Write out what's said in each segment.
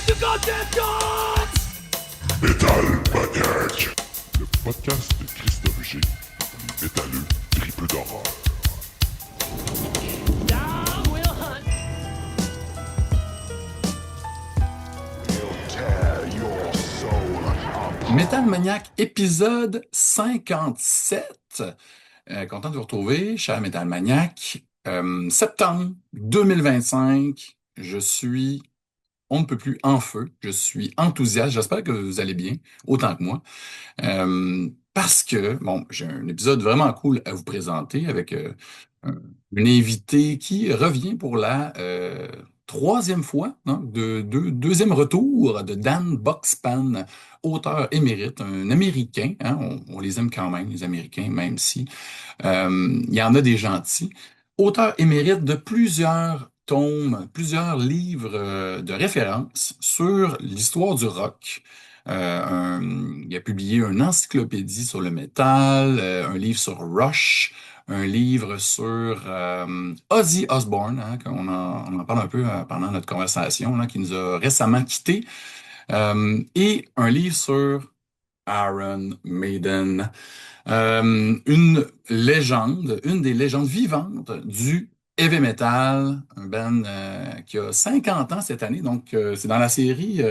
the goddamn dogs! Métal Maniaques, le podcast de Kristof G pour les métalleux tripeux d'horreur. Dog will hunt. He'll tear your soul apart. Métal Maniaque, épisode 57. Content de vous retrouver, cher Métal Maniaque. Septembre 2025, je suis on ne peut plus en feu. Je suis enthousiaste. J'espère que vous allez bien, autant que moi. Parce que, bon, j'ai un épisode vraiment cool à vous présenter avec une invitée qui revient pour la troisième fois, hein, deuxième retour de Dan Bukszpan, auteur émérite, un Américain. Hein, on les aime quand même, les Américains, même si il y en a des gentils. Auteur émérite de plusieurs tomes, plusieurs livres de référence sur l'histoire du rock. Il a publié une encyclopédie sur le métal, un livre sur Rush, un livre sur Ozzy Osbourne, hein, on en parle un peu pendant notre conversation, là, qui nous a récemment quittés, et un livre sur Iron Maiden. Une légende, une des légendes vivantes du heavy metal, un band qui a 50 ans cette année, donc c'est dans la série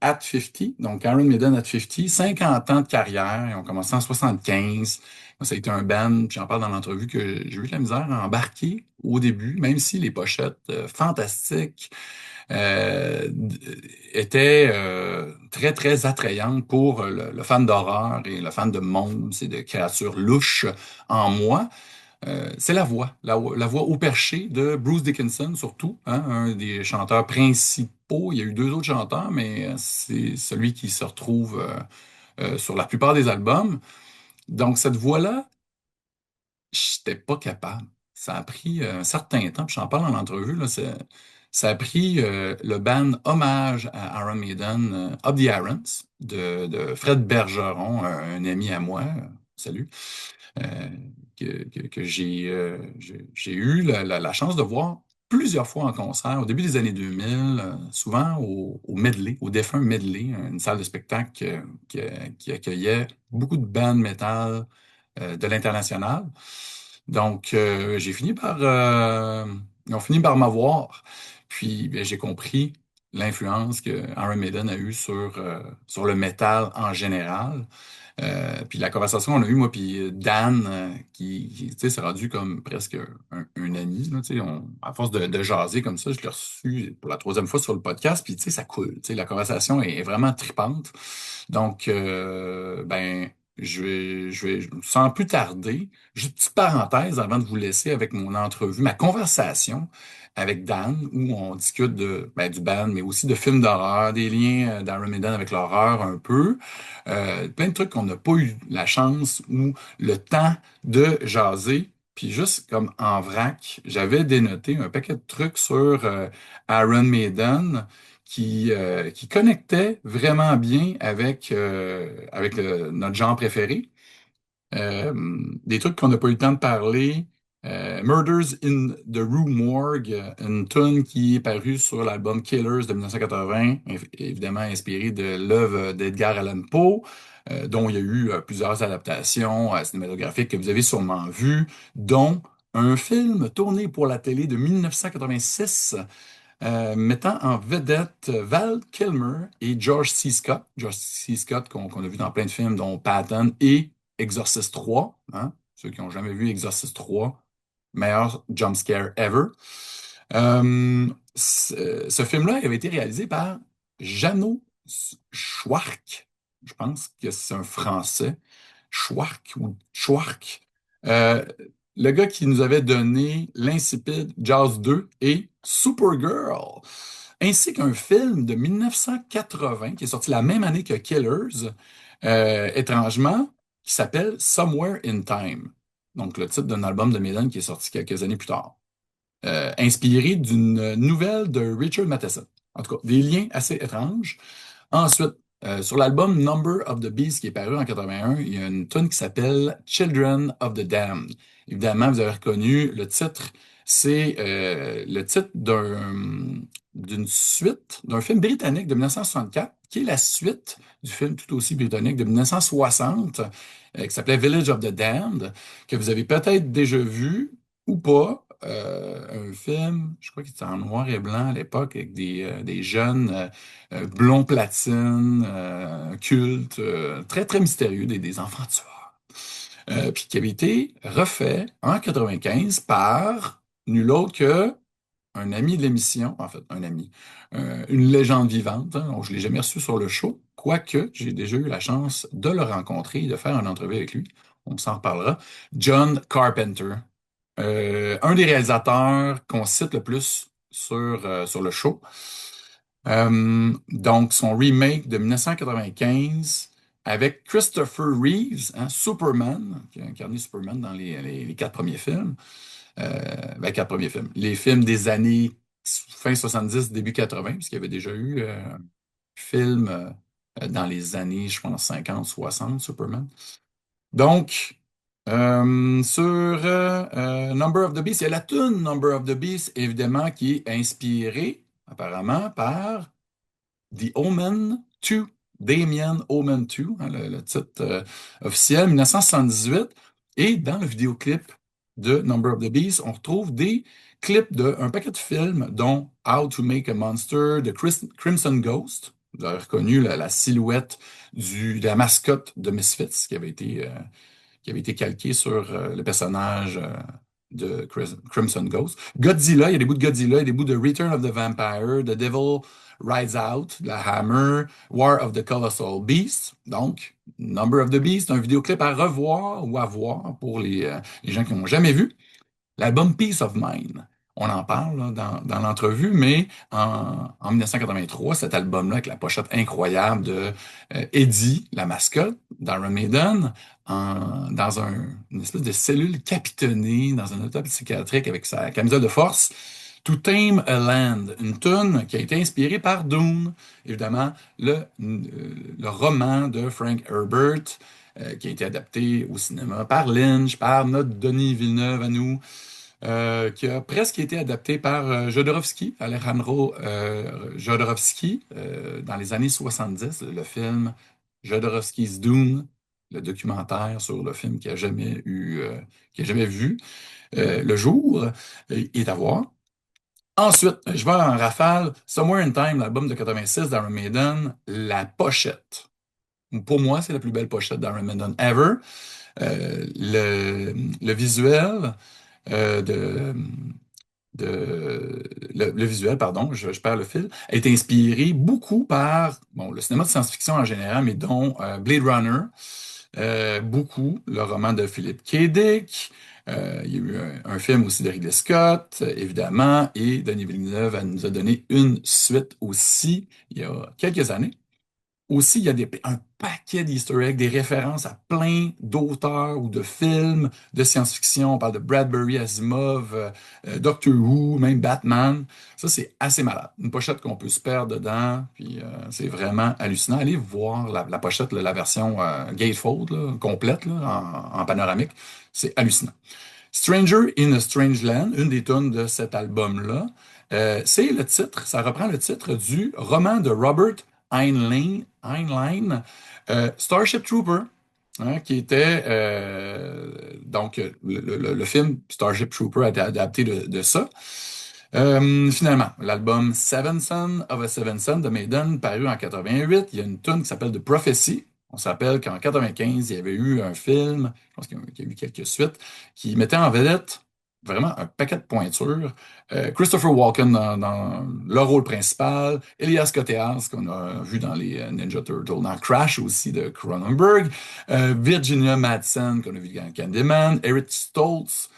At 50, donc Iron Maiden At 50, 50 ans de carrière, ils ont commencé en 75, ça a été un band, puis j'en parle dans l'entrevue que j'ai eu de la misère à embarquer au début, même si les pochettes fantastiques, euh, était très, très attrayante pour le fan d'horreur et le fan de monstres et de créatures louches en moi. C'est la voix, la voix au perché de Bruce Dickinson, surtout, hein, un des chanteurs principaux. Il y a eu deux autres chanteurs, mais c'est celui qui se retrouve sur la plupart des albums. Donc, cette voix-là, j'étais pas capable. Ça a pris un certain temps, puis j'en parle en entrevue, là, ça a pris le band hommage à Iron Maiden, Up the Irons, de Fred Bergeron, un ami à moi, salut, euh, que j'ai eu la chance de voir plusieurs fois en concert au début des années 2000, souvent au Medley, au défunt Medley, une salle de spectacle qui accueillait beaucoup de bands métal de l'international. Donc, ils ont fini par m'avoir. Puis, ben, j'ai compris l'influence que Iron Maiden a eue sur le métal en général. Puis la conversation qu'on a eue, moi, puis Dan, tu sais, s'est rendu comme presque un ami. Là, tu sais, à force de jaser comme ça, je l'ai reçu pour la troisième fois sur le podcast. Puis, tu sais, ça coule. Tu sais, la conversation est vraiment tripante. Donc, ben, sans plus tarder, juste une petite parenthèse avant de vous laisser avec mon entrevue, ma conversation avec Dan, où on discute du band, mais aussi de films d'horreur, des liens d'Iron Maiden avec l'horreur un peu, plein de trucs qu'on n'a pas eu la chance ou le temps de jaser. Puis juste comme en vrac, j'avais dénoté un paquet de trucs sur Iron Maiden qui connectait vraiment bien avec notre genre préféré. Euh, des trucs qu'on n'a pas eu le temps de parler. Murders in the Rue Morgue, une tune qui est parue sur l'album Killers de 1980, évidemment inspiré de l'œuvre d'Edgar Allan Poe, dont il y a eu plusieurs adaptations cinématographiques que vous avez sûrement vues, dont un film tourné pour la télé de 1986 mettant en vedette Val Kilmer et George C. Scott. George C. Scott qu'on a vu dans plein de films, dont Patton et Exorcist 3. Hein? Ceux qui n'ont jamais vu Exorcist 3, meilleur jumpscare ever. Ce film-là avait été réalisé par Jeannot Schwark. Je pense que c'est un Français. Schwark ou Schwark. Euh, le gars qui nous avait donné l'Insipid Jazz 2 et Supergirl, ainsi qu'un film de 1980 qui est sorti la même année que Killers, étrangement, qui s'appelle Somewhere in Time. Donc, le titre d'un album de Maiden qui est sorti quelques années plus tard. Inspiré d'une nouvelle de Richard Matheson. En tout cas, des liens assez étranges. Ensuite, sur l'album Number of the Beast qui est paru en 81, il y a une tune qui s'appelle Children of the Damned. Évidemment, vous avez reconnu le titre. C'est le titre d'une suite d'un film britannique de 1964, qui est la suite du film tout aussi britannique de 1960, qui s'appelait Village of the Damned, que vous avez peut-être déjà vu ou pas. Un film, je crois qu'il était en noir et blanc à l'époque, avec des jeunes blonds platine, cultes, très, très mystérieux, des enfants tueurs. Puis qui avait été refait en 95 par nul autre que un ami de l'émission, en fait, un ami, une légende vivante, hein, donc je ne l'ai jamais reçu sur le show, quoique j'ai déjà eu la chance de le rencontrer et de faire une entrevue avec lui. On s'en reparlera. John Carpenter, un des réalisateurs qu'on cite le plus sur le show. Donc, son remake de 1995 avec Christopher Reeves, hein, Superman, qui a incarné Superman dans les quatre premiers films. Quatre premiers films. Les films des années fin 70, début 80, puisqu'il y avait déjà eu un film dans les années, je pense, 50, 60, Superman. Donc, sur Number of the Beast, il y a la tune Number of the Beast, évidemment, qui est inspirée, apparemment, par The Omen 2, Damien Omen 2, hein, le titre officiel, 1978. Et dans le vidéoclip de Number of the Beast, on retrouve des clips d'un paquet de films, dont How to Make a Monster, de Crimson Ghost. Vous avez reconnu la silhouette de la mascotte de Misfits qui avait été calquée sur le personnage de Crimson Ghost. Godzilla, il y a des bouts de Godzilla, il y a des bouts de Return of the Vampire, The Devil Rides Out, de la Hammer, War of the Colossal Beast. Donc, Number of the Beast, un vidéoclip à revoir ou à voir pour les gens qui n'ont jamais vu. L'album Peace of Mind. On en parle là, dans l'entrevue, mais en 1983, cet album-là, avec la pochette incroyable de Eddie, la mascotte d'Iron Maiden, dans une espèce de cellule capitonnée, dans un hôpital psychiatrique avec sa camisole de force, To Tame a Land, une tune qui a été inspirée par Dune, évidemment, le roman de Frank Herbert, qui a été adapté au cinéma par Lynch, par notre Denis Villeneuve à nous, qui a presque été adapté par Jodorowsky, Alejandro Jodorowsky, dans les années 70, le film Jodorowsky's Dune, le documentaire sur le film qui a jamais vu le jour, est à voir. Ensuite, je vais en rafale, Somewhere in Time, l'album de 86 d'Iron Maiden, la pochette. Pour moi, c'est la plus belle pochette d'Iron Maiden ever. Le visuel de, le visuel, pardon, je perds le fil, a été inspiré beaucoup par le cinéma de science-fiction en général, mais dont Blade Runner, beaucoup, le roman de Philip K. Dick. Il y a eu un film aussi de Ridley Scott, évidemment, et Denis Villeneuve nous a donné une suite aussi il y a quelques années. Aussi, il y a un paquet d'Easter eggs, des références à plein d'auteurs ou de films de science-fiction. On parle de Bradbury, Asimov, Doctor Who, même Batman. Ça, c'est assez malade. Une pochette qu'on peut se perdre dedans, puis c'est vraiment hallucinant. Allez voir la pochette, la version gatefold, là, complète, là, en panoramique. C'est hallucinant. Stranger in a Strange Land, une des tunes de cet album-là, c'est le titre, ça reprend le titre du roman de Robert Heinlein, Starship Trooper, hein, qui était donc le film Starship Trooper a été adapté de ça. Finalement, l'album Seven Son of a Seven Son de Maiden, paru en 88, il y a une tune qui s'appelle The Prophecy. On s'appelle qu'en 95, il y avait eu un film, je pense qu'il y a eu quelques suites, qui mettait en vedette vraiment un paquet de pointures. Christopher Walken dans le rôle principal, Elias Koteas, qu'on a vu dans les Ninja Turtles, dans Crash aussi de Cronenberg, Virginia Madsen, qu'on a vu dans Candyman, Eric Stoltz,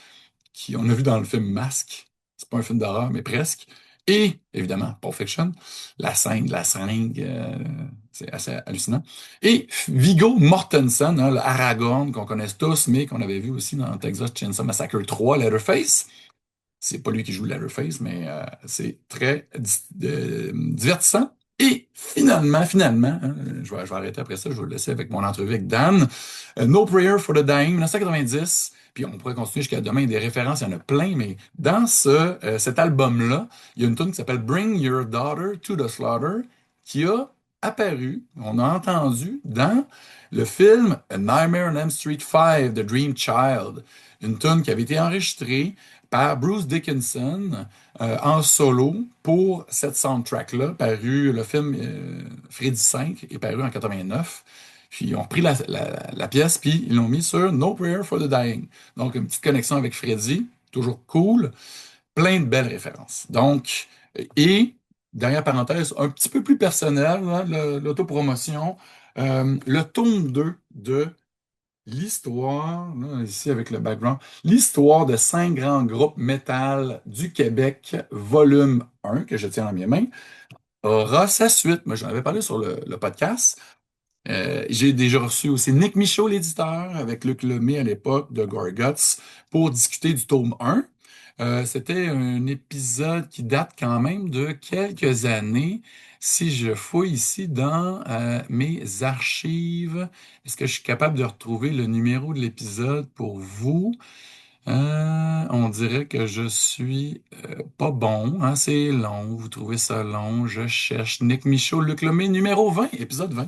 qui on a vu dans le film Masque. C'est pas un film d'horreur, mais presque. Et, évidemment, Pulp Fiction, la scène de la seringue, c'est assez hallucinant. Et Viggo Mortensen, hein, le Aragorn qu'on connaît tous, mais qu'on avait vu aussi dans Texas Chainsaw Massacre 3, Leatherface. C'est pas lui qui joue Leatherface, mais c'est très divertissant. Et finalement, hein, je vais arrêter après ça, je vais vous laisser avec mon entrevue avec Dan. No Prayer for the Dying, 1990, puis on pourrait continuer jusqu'à demain, des références, il y en a plein, mais dans cet album-là, il y a une tune qui s'appelle Bring Your Daughter to the Slaughter, qui a apparu, on a entendu dans le film A Nightmare on Elm Street 5, The Dream Child, une tune qui avait été enregistrée par Bruce Dickinson en solo pour cette soundtrack-là, paru, le film Freddy 5 est paru en 89. Puis ils ont pris la pièce, puis ils l'ont mis sur No Prayer for the Dying. Donc, une petite connexion avec Freddy, toujours cool, plein de belles références. Donc, et, dernière parenthèse, un petit peu plus personnel, hein, l'autopromotion, le tome 2 de l'histoire, là, ici avec le background, l'histoire de 5 grands groupes métal du Québec, volume 1, que je tiens dans mes mains, aura sa suite. Moi, j'en avais parlé sur le podcast. J'ai déjà reçu aussi Nick Michaud, l'éditeur, avec Luc Lemay à l'époque de Gorguts, pour discuter du tome 1. C'était un épisode qui date quand même de quelques années. Si je fouille ici dans mes archives, est-ce que je suis capable de retrouver le numéro de l'épisode pour vous? On dirait que je suis pas bon, hein, c'est long, vous trouvez ça long, je cherche Nick Michaud, Luc Lemay, numéro 20, épisode 20.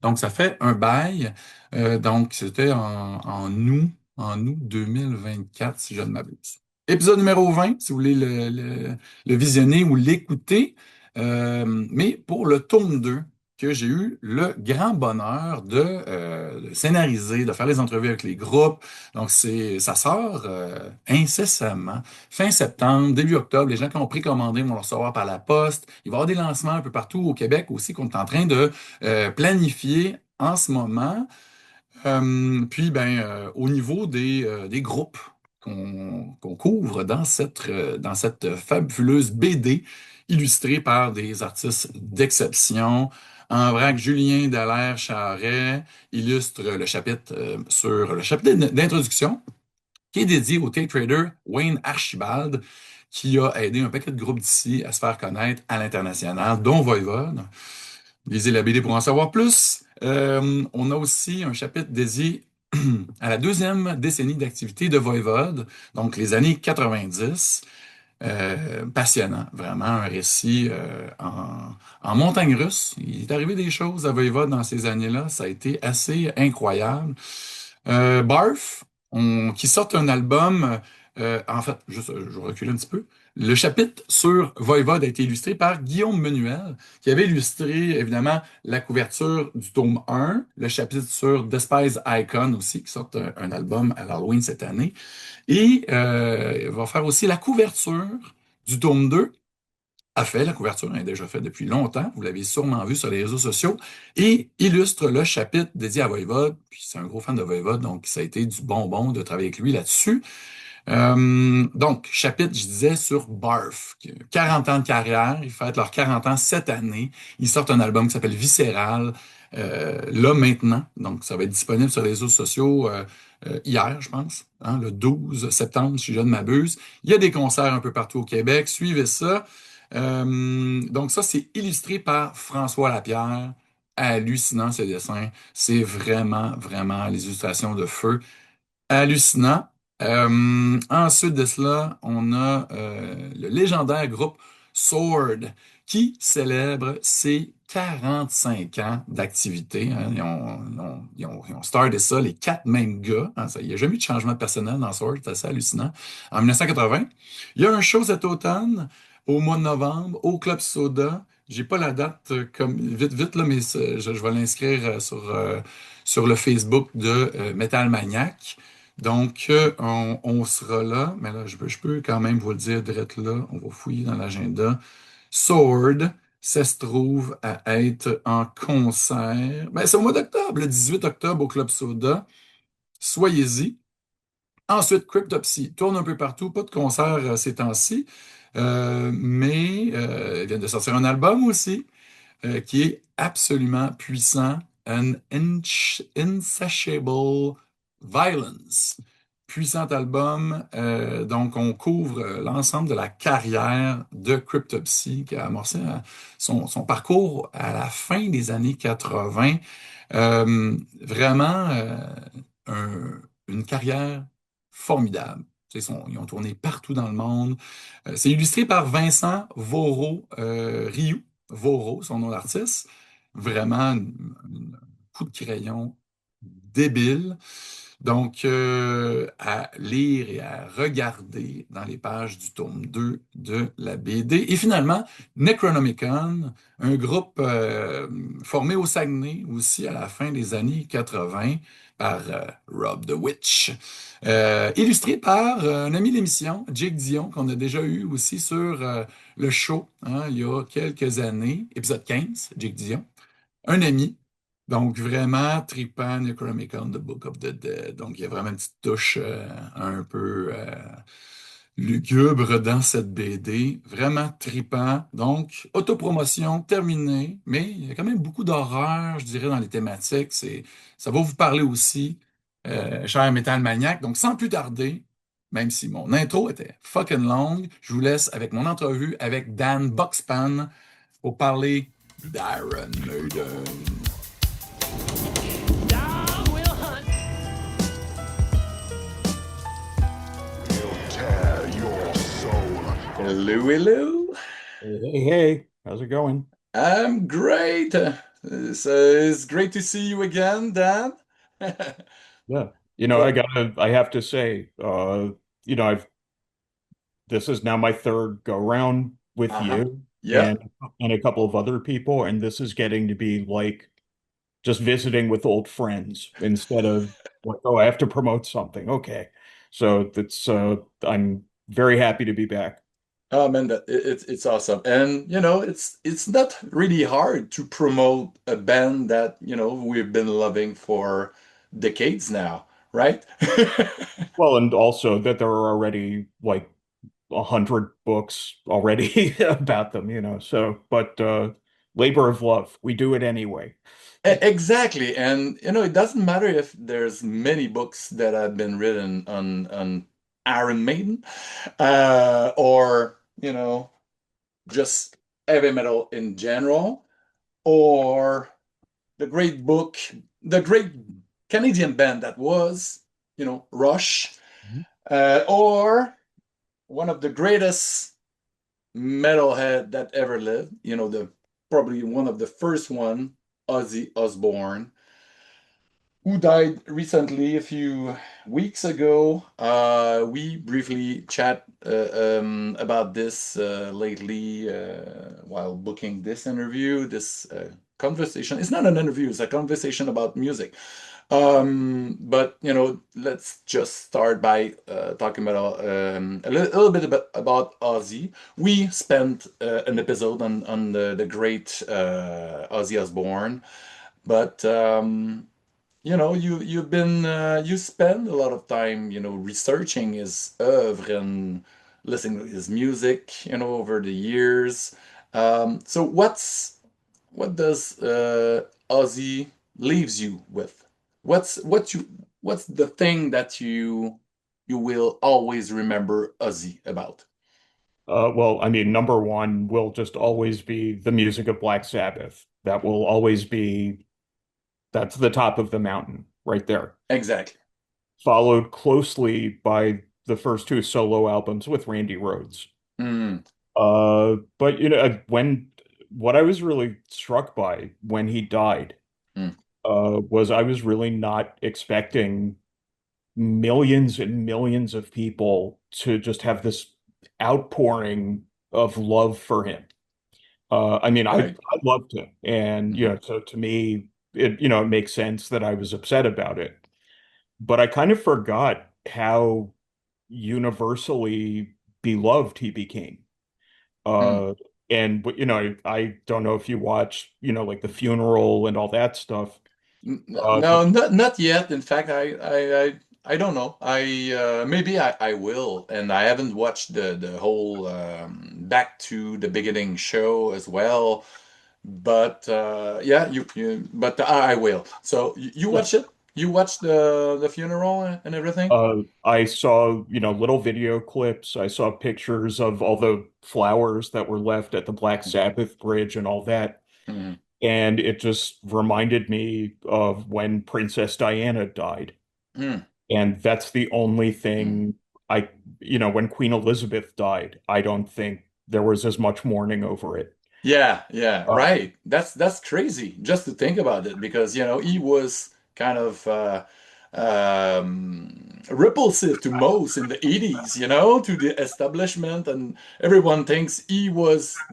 Donc, ça fait un bail. Donc, c'était en août 2024, si je ne m'abuse. Épisode numéro 20, si vous voulez le visionner ou l'écouter. Mais pour le tome 2, que j'ai eu le grand bonheur de scénariser, de faire les entrevues avec les groupes. Donc, ça sort incessamment. Fin septembre, début octobre, les gens qui ont précommandé vont le recevoir par la poste. Il va y avoir des lancements un peu partout au Québec aussi qu'on est en train de planifier en ce moment. Puis, au niveau des groupes qu'on couvre dans cette fabuleuse BD illustrée par des artistes d'exception. En vrac, Julien Dallaire-Charret illustre le chapitre d'introduction qui est dédié au tape trader Wayne Archibald, qui a aidé un paquet de groupes d'ici à se faire connaître à l'international, dont Voivode. Lisez la BD pour en savoir plus. On a aussi un chapitre dédié à la deuxième décennie d'activité de Voivode, donc les années 90. Passionnant, vraiment un récit en montagne russe. Il est arrivé des choses à Voivode dans ces années-là, ça a été assez incroyable. Barf, qui sort un album, en fait, juste, je vais reculer un petit peu. Le chapitre sur Voivode a été illustré par Guillaume Menuel, qui avait illustré, évidemment, la couverture du tome 1, le chapitre sur Despise Icon aussi, qui sort un album à l'Halloween cette année. Et il va faire aussi la couverture du tome 2. A fait, la couverture est déjà faite depuis longtemps, vous l'avez sûrement vu sur les réseaux sociaux, et illustre le chapitre dédié à Voivode. Puis c'est un gros fan de Voivode, donc ça a été du bonbon de travailler avec lui là-dessus. Donc, chapitre, je disais, sur Barf, qui a 40 ans de carrière, ils fêtent leurs 40 ans cette année. Ils sortent un album qui s'appelle Viscéral, là maintenant. Donc, ça va être disponible sur les réseaux sociaux hier, je pense, hein, le 12 septembre, si je ne m'abuse. Il y a des concerts un peu partout au Québec. Suivez ça. Donc, ça, c'est illustré par François Lapierre. Hallucinant, ces dessins. C'est vraiment, vraiment les illustrations de feu. Hallucinant. Ensuite de cela, on a le légendaire groupe Sword qui célèbre ses 45 ans d'activité, hein. Ils ont starté ça, les 4 mêmes gars, hein. Il n'y a jamais eu de changement de personnel dans Sword, c'est assez hallucinant. En 1980, il y a un show cet automne, au mois de novembre, au Club Soda. J'ai pas la date comme vite, vite, là, mais je vais l'inscrire sur le Facebook de Métal Maniaques. Donc, on sera là, mais là, je peux quand même vous le dire direct là, on va fouiller dans l'agenda. Sword, ça se trouve à être en concert. Ben, c'est au mois d'octobre, le 18 octobre au Club Soda. Soyez-y. Ensuite, Cryptopsy tourne un peu partout, pas de concert ces temps-ci, mais ils viennent de sortir un album aussi qui est absolument puissant. Insatiable Violence. Puissant album. Donc, on couvre l'ensemble de la carrière de Cryptopsy, qui a amorcé son parcours à la fin des années 80. Vraiment une carrière formidable. Ils ont tourné partout dans le monde. C'est illustré par Vincent Voro Rioux. Voro, son nom d'artiste. Vraiment un coup de crayon débile. Donc, à lire et à regarder dans les pages du tome 2 de la BD. Et finalement, Necronomicon, un groupe formé au Saguenay aussi à la fin des années 80 par Rob the Witch. Illustré par un ami de l'émission, Jake Dion, qu'on a déjà eu aussi sur le show hein, il y a quelques années, épisode 15, Jake Dion un ami. Donc, vraiment tripant Necronomicon, The Book of the Dead. Donc, il y a vraiment une petite touche un peu lugubre dans cette BD. Vraiment tripant. Donc, autopromotion terminée. Mais il y a quand même beaucoup d'horreur, je dirais, dans les thématiques. Ça va vous parler aussi, cher Métal Maniaque. Donc, sans plus tarder, même si mon intro était fucking longue, je vous laisse avec mon entrevue avec Dan Bukszpan pour parler d'Iron Maiden. Dog will hunt. Tear your soul. Hello, hello. Hey, hey, how's it going? I'm great. It's great to see you again, Dan. Yeah. So, I have to say, I've this is now my third go round with uh-huh. you Yeah. and a couple of other people, and this is getting to be like just visiting with old friends instead of like, oh, I have to promote something. Okay. So that's I'm very happy to be back. Oh man, it's awesome. And it's not really hard to promote a band that, we've been loving for decades now, right? Well, and also that there are already like 100 books already about them, So, but labor of love, we do it anyway. Exactly. And it doesn't matter if there's many books that have been written on Iron Maiden, or, just heavy metal in general, or the great book, the great Canadian band that was, Rush, Mhm. or one of the greatest metalhead that ever lived, the probably one of the first one, Ozzy Osbourne, who died recently a few weeks ago. We briefly chat about this lately while booking this interview, this conversation. It's not an interview, it's a conversation about music. But let's just start by talking about a little bit about Ozzy. We spent an episode on the great Ozzy Osbourne, but you spend a lot of time researching his oeuvre and listening to his music over the years. So what does Ozzy leaves you with? What's the thing that you will always remember Ozzy about? Well, I mean, number one will just always be the music of Black Sabbath. That will always be, that's the top of the mountain right there. Exactly. Followed closely by the first two solo albums with Randy Rhoads. Mm, But what I was really struck by when he died, mm, was I was really not expecting millions and millions of people to just have this outpouring of love for him. I mean, right. I loved him, and Mhm. so to me, it makes sense that I was upset about it. But I kind of forgot how universally beloved he became. Mm. Uh, and I don't know if you watch, like the funeral and all that stuff. No, But not yet. In fact, I don't know. Maybe I will, and I haven't watched the whole back to the beginning show as well. But yeah, but I will. So you yeah, watch it? You watch the funeral and everything? I saw, little video clips. I saw pictures of all the flowers that were left at the Black Sabbath bridge and all that. Mhm. And it just reminded me of when Princess Diana died. Mm. And that's the only Mm. thing I, when Queen Elizabeth died, I don't think there was as much mourning over it. Yeah, yeah, Uh, right. That's crazy just to think about it because he was kind of repulsive to most in the 80s, to the establishment, and everyone thinks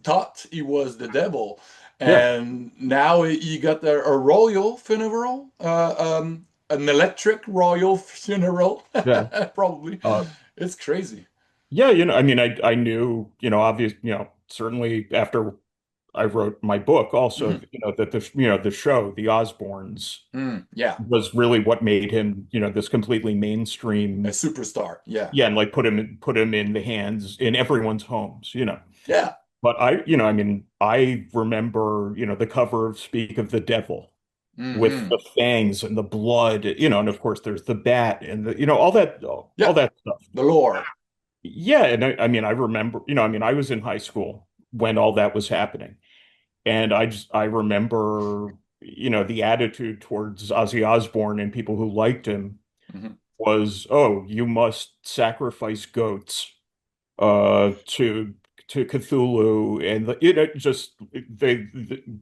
thought he was the devil. yeah, And now he got a royal funeral, an electric royal funeral, yeah. probably. Uh, It's crazy. yeah, I mean, I knew, certainly after I wrote my book also, Hmm. that the show, The Osbournes, Yeah, was really what made him, this completely a mainstream. superstar. Yeah, Yeah, and like put him in the hands in everyone's homes. yeah. But I mean, I remember, the cover of Speak of the Devil with Hmm. the fangs and the blood, and of course there's the bat and all Yeah, that stuff. the lore. Yeah, and I mean, I remember, I mean, I was in high school when all that was happening. And I remember, the attitude towards Ozzy Osbourne and people who liked him Hmm. was, oh, you must sacrifice goats to Cthulhu, and just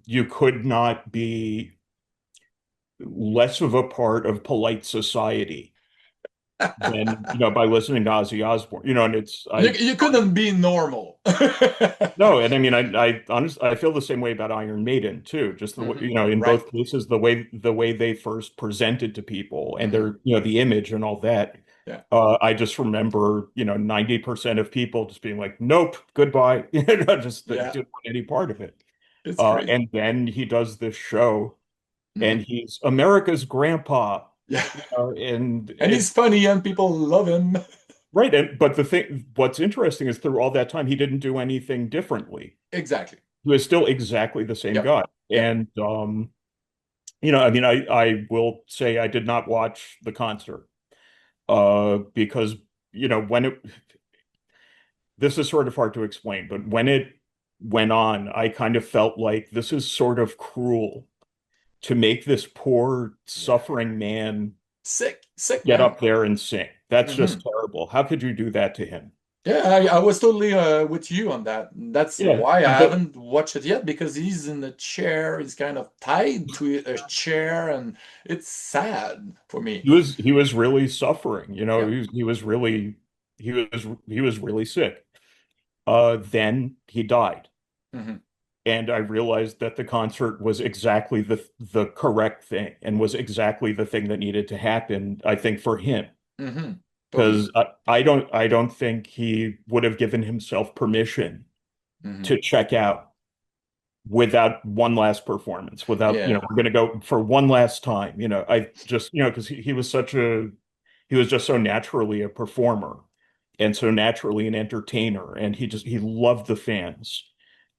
you could not be less of a part of polite society than by listening to Ozzy Osbourne. And it's I You couldn't be normal. No, and I mean, I honestly, I feel the same way about Iron Maiden too. Just the way, Hmm. in Right. both cases, the way they first presented to people and Hmm. their, the image and all that. Yeah. I just remember, 90% of people just being like, "Nope, goodbye," just they Yeah. didn't want any part of it. It's crazy. And then he does this show, and Hmm. he's America's grandpa, Yeah. and And he's funny and people love him. right. But what's interesting is through all that time, he didn't do anything differently. Exactly. He was still exactly the same Yep. guy. Yep. And I mean, I will say I did not watch the concert because when this is sort of hard to explain, but when it went on, I kind of felt like this is sort of cruel to make this poor Yeah. suffering man Sick, get man. up there and sing. That's Hmm. just terrible. How could you do that to him? Yeah, I was totally with you on that. That's Yeah, why I but haven't watched it yet because he's in a chair. He's kind of tied to a chair, and it's sad for me. he was really suffering. Yeah. He was really sick. Then he died. Hmm. And I realized that the concert was exactly the correct thing and was exactly the thing that needed to happen, I think, for him. Hmm. Totally. Because I don't think he would have given himself permission Hmm. to check out without one last performance, without, Yeah. we're gonna go for one last time. I just, because he was he was just so naturally a performer and so naturally an entertainer, and he loved the fans.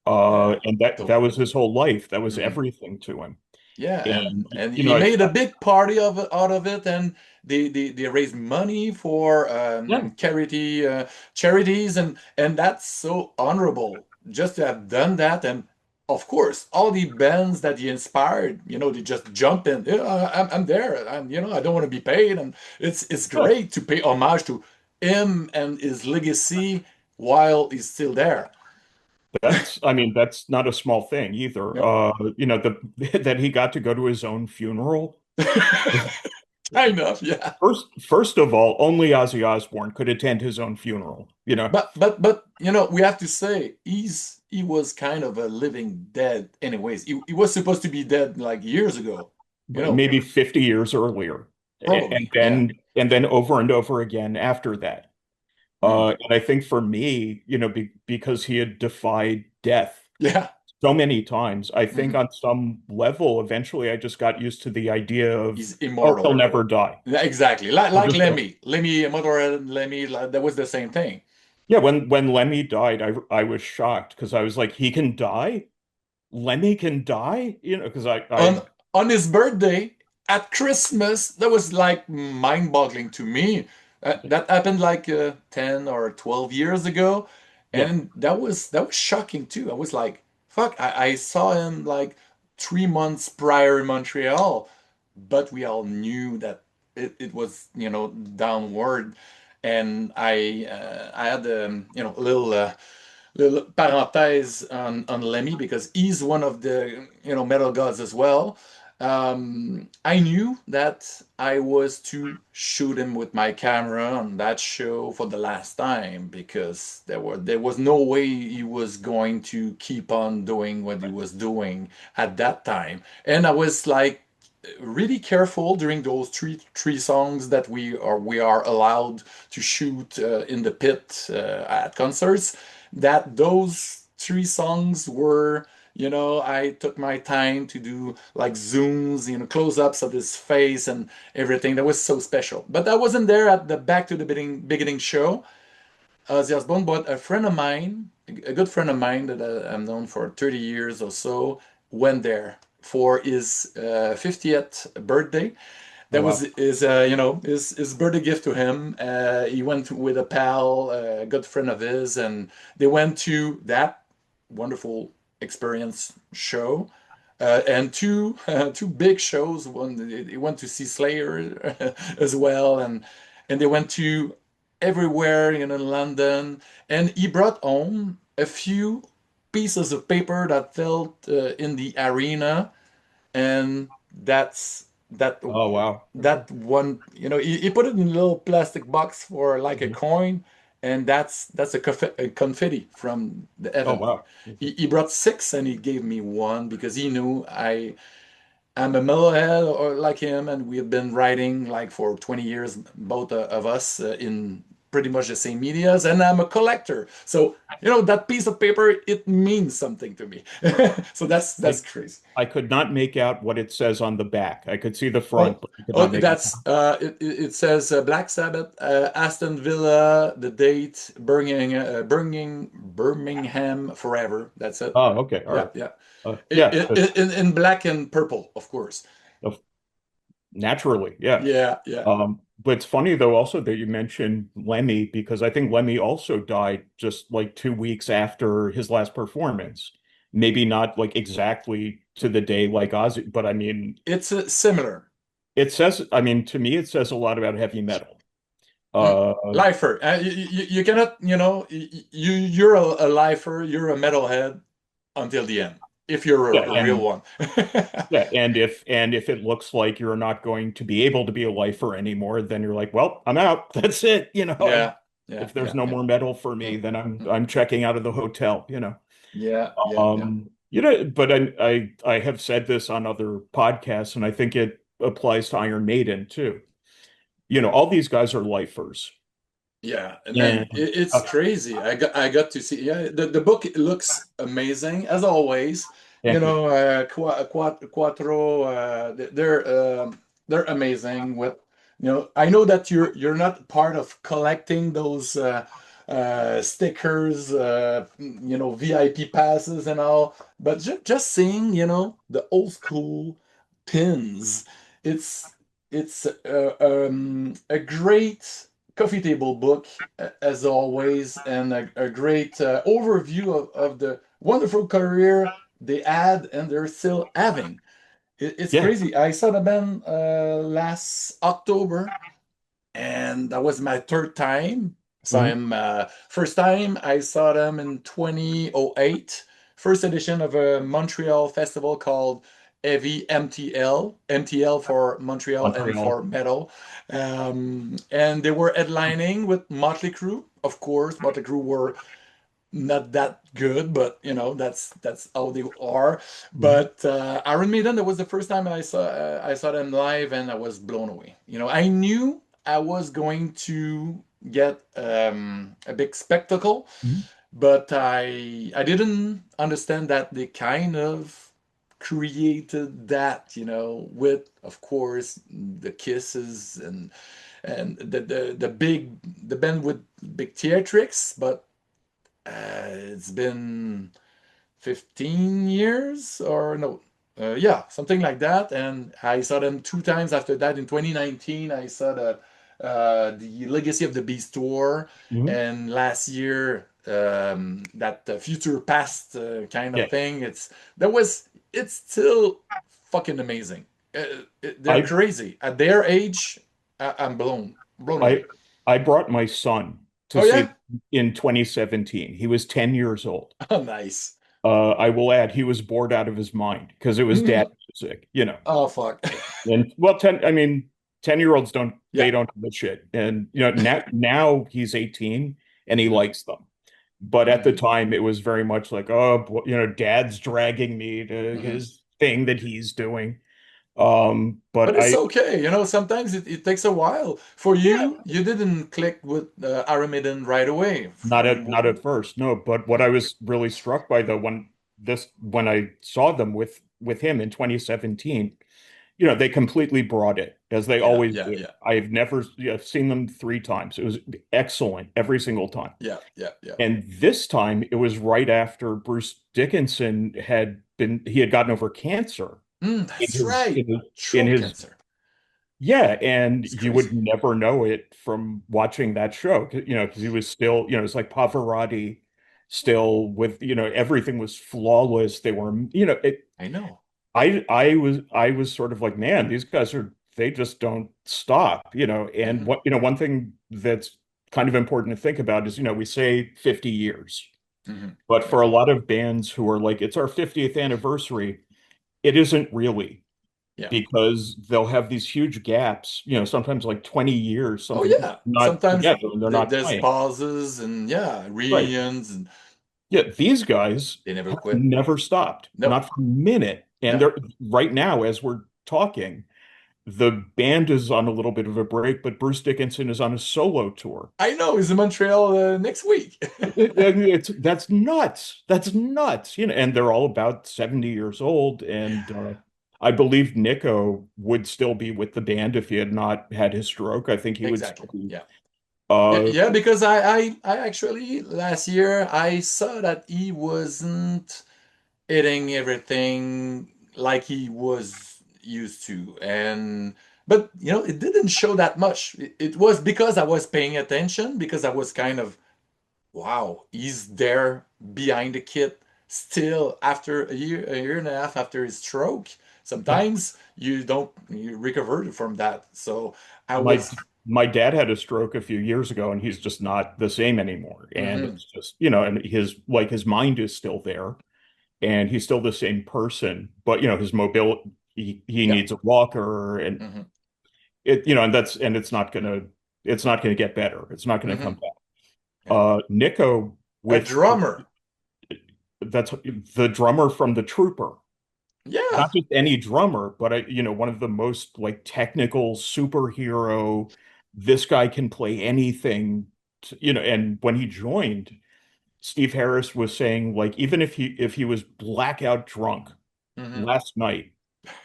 Yeah. And that Totally. was his whole life. That was Hmm. everything to him. Yeah, And and he made a big party out of it, and they raised money for yeah, charities, and that's so honorable just to have done that. And of course, all the bands that he inspired, they just jump in. Yeah, I'm there, and I don't want to be paid, and it's yeah, great to pay homage to him and his legacy while he's still there. I mean, that's not a small thing either. Yep. That he got to go to his own funeral. Kind of, yeah. First of all, only Ozzy Osbourne could attend his own funeral. But we have to say he was kind of a living dead anyways. He was supposed to be dead like years ago. Maybe 50 years earlier, and Probably. Yeah. then over and over again after that. Mm. And I think for me, because he had defied death Yeah. so many times, I think Mhm. on some level, eventually I just got used to the idea of, He's oh, he'll immortal. never die. Yeah, exactly. Like He'll like just go. Lemmy, Motorhead, Lemmy. That was the same thing. Yeah, when Lemmy died, I was shocked because I was like, he can die? Lemmy can die? Because On on his birthday at Christmas, that was like mind-boggling to me. That happened like 10 or 12 years ago, yeah, and that was shocking too. I was like, fuck, I saw him like 3 months prior in Montreal, but we all knew that it was, downward. And I had, a little parenthèse on Lemmy because he's one of the, metal gods as well. I knew that I was to shoot him with my camera on that show for the last time because there was no way he was going to keep on doing what he was doing at that time. And I was like really careful during those three songs that we are allowed to shoot in the pit at concerts, that those three songs were, I took my time to do like zooms, close-ups of his face and everything. That was so special. But I wasn't there at the Back to the Beginning show, Ozzy Osbourne, but a friend of mine, a good friend of mine that I've known for 30 years or so, went there for his 50th birthday. Oh That was wow. his birthday gift to him. He went with a pal, a good friend of his, and they went to that wonderful experience show. And two big shows. One, they went to see Slayer as well, and they went to everywhere in London. And he brought home a few pieces of paper that fell in the arena, and that Oh wow. Okay. that one. He put it in a little plastic box for like a Mhm. coin, and that's a confetti from the Oh event. wow. He brought six and he gave me one because he knew I'm a metalhead or like him, and we have been writing like for 20 years, both of us, in pretty much the same medias, and I'm a collector. So, that piece of paper, it means something to me. So that's I crazy. I could not make out what it says on the back. I could see the front, Oh, but I could oh, not make that's it says Black Sabbath, Aston Villa, the date, Birmingham forever. That's it. Oh, okay. All Yeah, right. yeah. Yeah, In black and purple, of course. of- naturally, yeah. Yeah, yeah. But it's funny though also that you mentioned Lemmy because I think Lemmy also died just like 2 weeks after his last performance. Maybe not like exactly to the day like Ozzy, but I mean, It's similar. I mean, to me, it says a lot about heavy metal. Mm. Uh, Lifer. You cannot, you're a lifer, you're a metalhead until the end, if you're yeah, a real and one. yeah, and if it looks like you're not going to be able to be a lifer anymore, then you're like, well, I'm out. That's it. Yeah, yeah, If there's yeah, no yeah. more metal for me, Mm, then I'm mm. I'm checking out of the hotel. Yeah, yeah, yeah. But I have said this on other podcasts, and I think it applies to Iron Maiden too. All these guys are lifers. Yeah, and man, And it's crazy. I got to see. Yeah, the book looks amazing as always. thank you. Quattro. They're amazing. I know that you're not part of collecting those stickers, VIP passes and all, but just seeing, the old school pins. It's a great coffee table book, as always, and a great overview of the wonderful career they had and they're still having. It's Yeah. crazy. I saw the band last October, and that was my third time. So Mhm. I'm first time I saw them in 2008, first edition of a Montreal festival called Heavy MTL for Montreal and Montreal. for metal. And they were headlining with Motley Crue. Of course, Motley Crue were not that good, but that's how they are. Mhm. But Iron Maiden, that was the first time I saw them live, and I was blown away. I knew I was going to get a big spectacle, Mhm. but I didn't understand that they kind of created that, with, of course, the kisses and the band with big theatrics, but it's been 15 years or no, yeah, something like that. And I saw them two times after that. In 2019, I saw the Legacy of the Beast tour, Mhm. and last year, that future past kind of Yeah. thing. It's still fucking amazing. They're I crazy at their age. I'm blown away. I I brought my son to Oh see yeah? them in 2017. He was 10 years old. Oh, nice. I will add, he was bored out of his mind because it was dad music, you know. Oh fuck. And well, 10, I mean, 10-year-olds don't, Yeah. they don't give a shit. And, you know, now he's 18 and he Mhm. likes them. But at the Mhm. time, it was very much like, oh, you know, dad's dragging me to Mhm. his thing that he's doing. But But it's okay, sometimes it takes a while. For yeah, you didn't click with Iron Maiden right away. not at first, no. But what I was really struck by though, when I saw them with him in 2017, you know, they completely brought it as they Yeah, always yeah, do. yeah, I've never, I've seen them 3 times. It was excellent every single time. yeah, yeah, yeah. And this time it was right after Bruce Dickinson he had gotten over cancer in That's his, right. in Throat his, cancer. yeah. And It's you would crazy. never know it from watching that show, you know, because he was still, you know, it's like Pavarotti still with, you know, everything was flawless. They were, you know, I know. I was sort of like, man, these guys they just don't stop, you know. And Hmm. one thing that's kind of important to think about is, you know, we say 50 years, Hmm. but for Yeah, a lot of bands who are like, it's our 50th anniversary, it isn't really yeah. because they'll have these huge gaps, you know, sometimes like 20 years, Oh something yeah. not Sometimes together and they're not there's playing. pauses and yeah, Right. reunions and Yeah, these guys they never have quit. never stopped, No, not for a minute. And no. they're right now, as we're talking, the band is on a little bit of a break, but Bruce Dickinson is on a solo tour. I know he's in Montreal next week. That's nuts. That's nuts. You know, and they're all about 70 years old. And I believe Nico would still be with the band if he had not had his stroke. I think he would still Exactly. be. Yeah. Yeah, Uh, yeah, because I actually last year I saw that he wasn't eating everything like he was used to. And but it didn't show that much. It was because I was paying attention, because I was kind of, wow, he's there behind the kit still after a year and a half after his stroke. yeah, Sometimes you recover from that. So I my was. my dad had a stroke a few years ago, and he's just not the same anymore. And Mhm. it's just, you know, and his mind is still there, and he's still the same person, but you know, his mobility, he Yeah. needs a walker, and Mhm. it, you know, and it's not gonna get better. It's not gonna come Mhm. back. Yeah. Nico A with drummer. that's the drummer from the Trooper, Yeah. not just any drummer, but you know, one of the most like technical superhero. This guy can play anything, you know. And when he joined, Steve Harris was saying like, even if he was blackout drunk Mhm. last night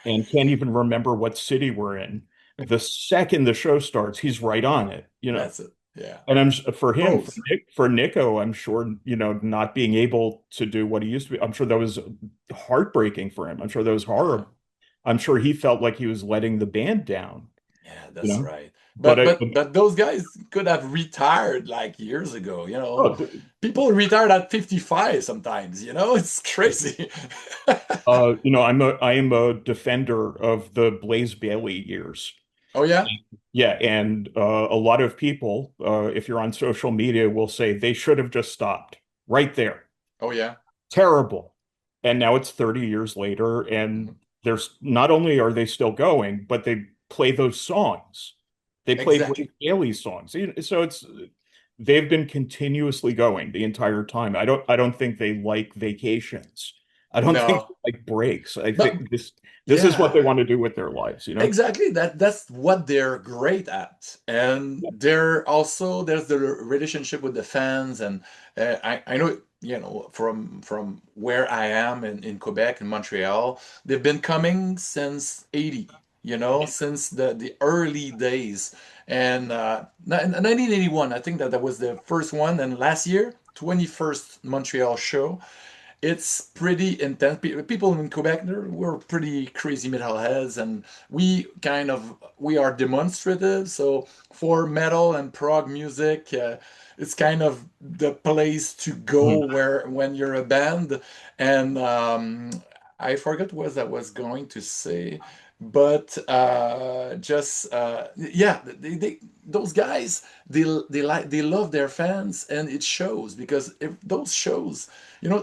and can't even remember what city we're in, the second the show starts, he's right on it, you know. That's it. Yeah. And for him, Pros. For Nico, I'm sure, you know, not being able to do what he used to be, I'm sure that was heartbreaking for him. I'm sure that was Yeah. horrible. I'm sure he felt like he was letting the band down, Yeah, you that's know. right. But But those guys could have retired like years ago. oh, People retired at 55 sometimes. It's crazy. you know, I am a defender of the Blaze Bailey years. Oh yeah? Yeah, and a lot of people, if you're on social media, will say they should have just stopped right there. Oh yeah. Terrible. And now it's 30 years later, Mhm. and there's not only are they still going, but they play those songs. They play Blaze Exactly. Bailey songs. So they've been continuously going the entire time. I don't think they like vacations. I don't think No. they like breaks. I No. think this is what Yeah. they want to do with their lives, you know? Exactly. That's what they're great at. And there's the relationship with the fans. And I know, from where I am in Quebec and Montreal, they've been coming since 80, since the early days. And 1981, I think that was the first one. And last year, 21st Montreal show. It's pretty intense. People in Quebec, we're pretty crazy metalheads, and we are demonstrative. So for metal and prog music, it's kind of the place to go Mhm. where when you're a band. And I forgot what I was going to say, but just yeah, those guys they love their fans, and it shows because if those shows,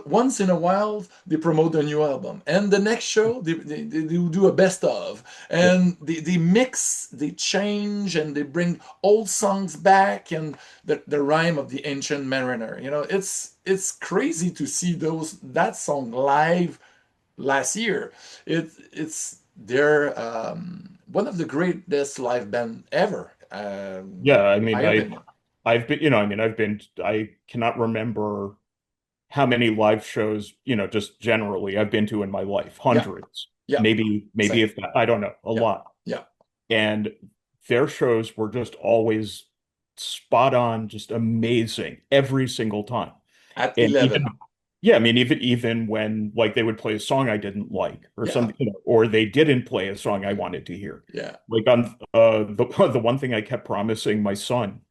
once in a while they promote a new album, and the next show they do a best of, Yeah. and they mix, they change, and they bring old songs back, and the rhyme of the ancient mariner. It's crazy to see that song live last year. It's they're one of the greatest live band ever, Yeah, I in my mean, opinion. I've been, I cannot remember how many live shows, just generally I've been to in my life, Yeah, hundreds, yeah, maybe same. if that, I don't know, a Yeah, lot. yeah. And their shows were just always spot on, just amazing every single time. At And 11. even, yeah, I mean, even when like they would play a song I didn't like or Yeah, something, or they didn't play a song I wanted to hear. yeah. Like on the the one thing I kept promising my son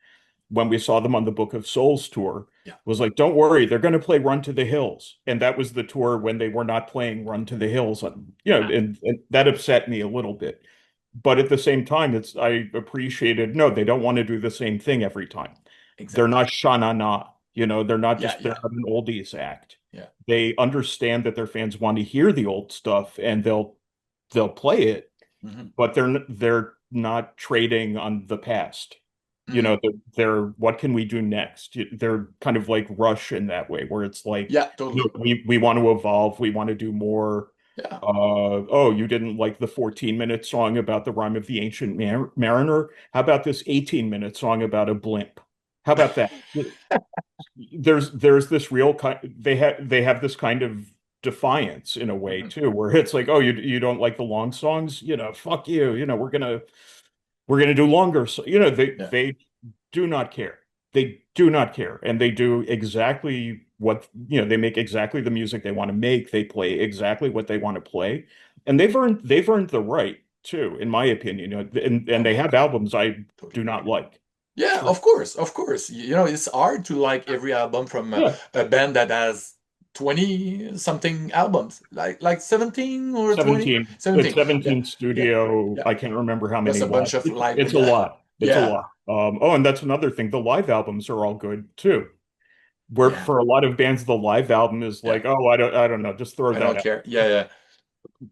when we saw them on the Book of Souls tour Yeah. was like, don't worry, they're going to play Run to the Hills. And that was the tour when they were not playing Run to the Hills. And that upset me a little bit. But at the same time, I appreciated, no, they don't want to do the same thing every time. They're Exactly. not sha-na-na, Yeah, they're yeah, not an oldies act. yeah. They understand that their fans want to hear the old stuff and they'll play it, Hmm. but they're not trading on the past. Hmm. They're what can we do next? They're kind of like Rush in that way, where it's like, Yeah, totally. we want to evolve, we want to do more. Yeah. Oh, you didn't like the 14-minute song about the rhyme of the ancient mariner? How about this 18-minute song about a blimp? How about that? There's this real kind, they have this kind of defiance in a way Hmm. too, where it's like, oh, you don't like the long songs, fuck you, we're gonna do longer. So, Yeah. they do not care. They do not care, and they do exactly what, they make exactly the music they want to make. They play exactly what they want to play, and they've earned the right too, in my opinion. And Oh they yeah, have albums I do totally not agree. like. Yeah, Sure. of course, of course. It's hard to like every album from Yeah, a band that has 20 something albums, like 17 or 20? 17. It's 17. Yeah, 17 yeah, studio. yeah. I can't remember how Plus many a live. bunch of live. It's a Yeah, lot. It's a yeah, lot. Oh, and that's another thing. The live albums are all good too. Where yeah, for a lot of bands, the live album is yeah. like, oh, I don't know, just throw I that don't out. care. Yeah, yeah,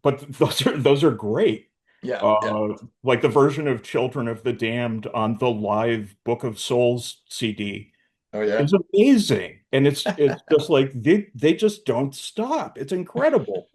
But those are great. yeah, yeah. Uh, like the version of Children of the Damned on the live Book of Souls CD Oh yeah. is amazing, and it's just like they just don't stop. It's incredible.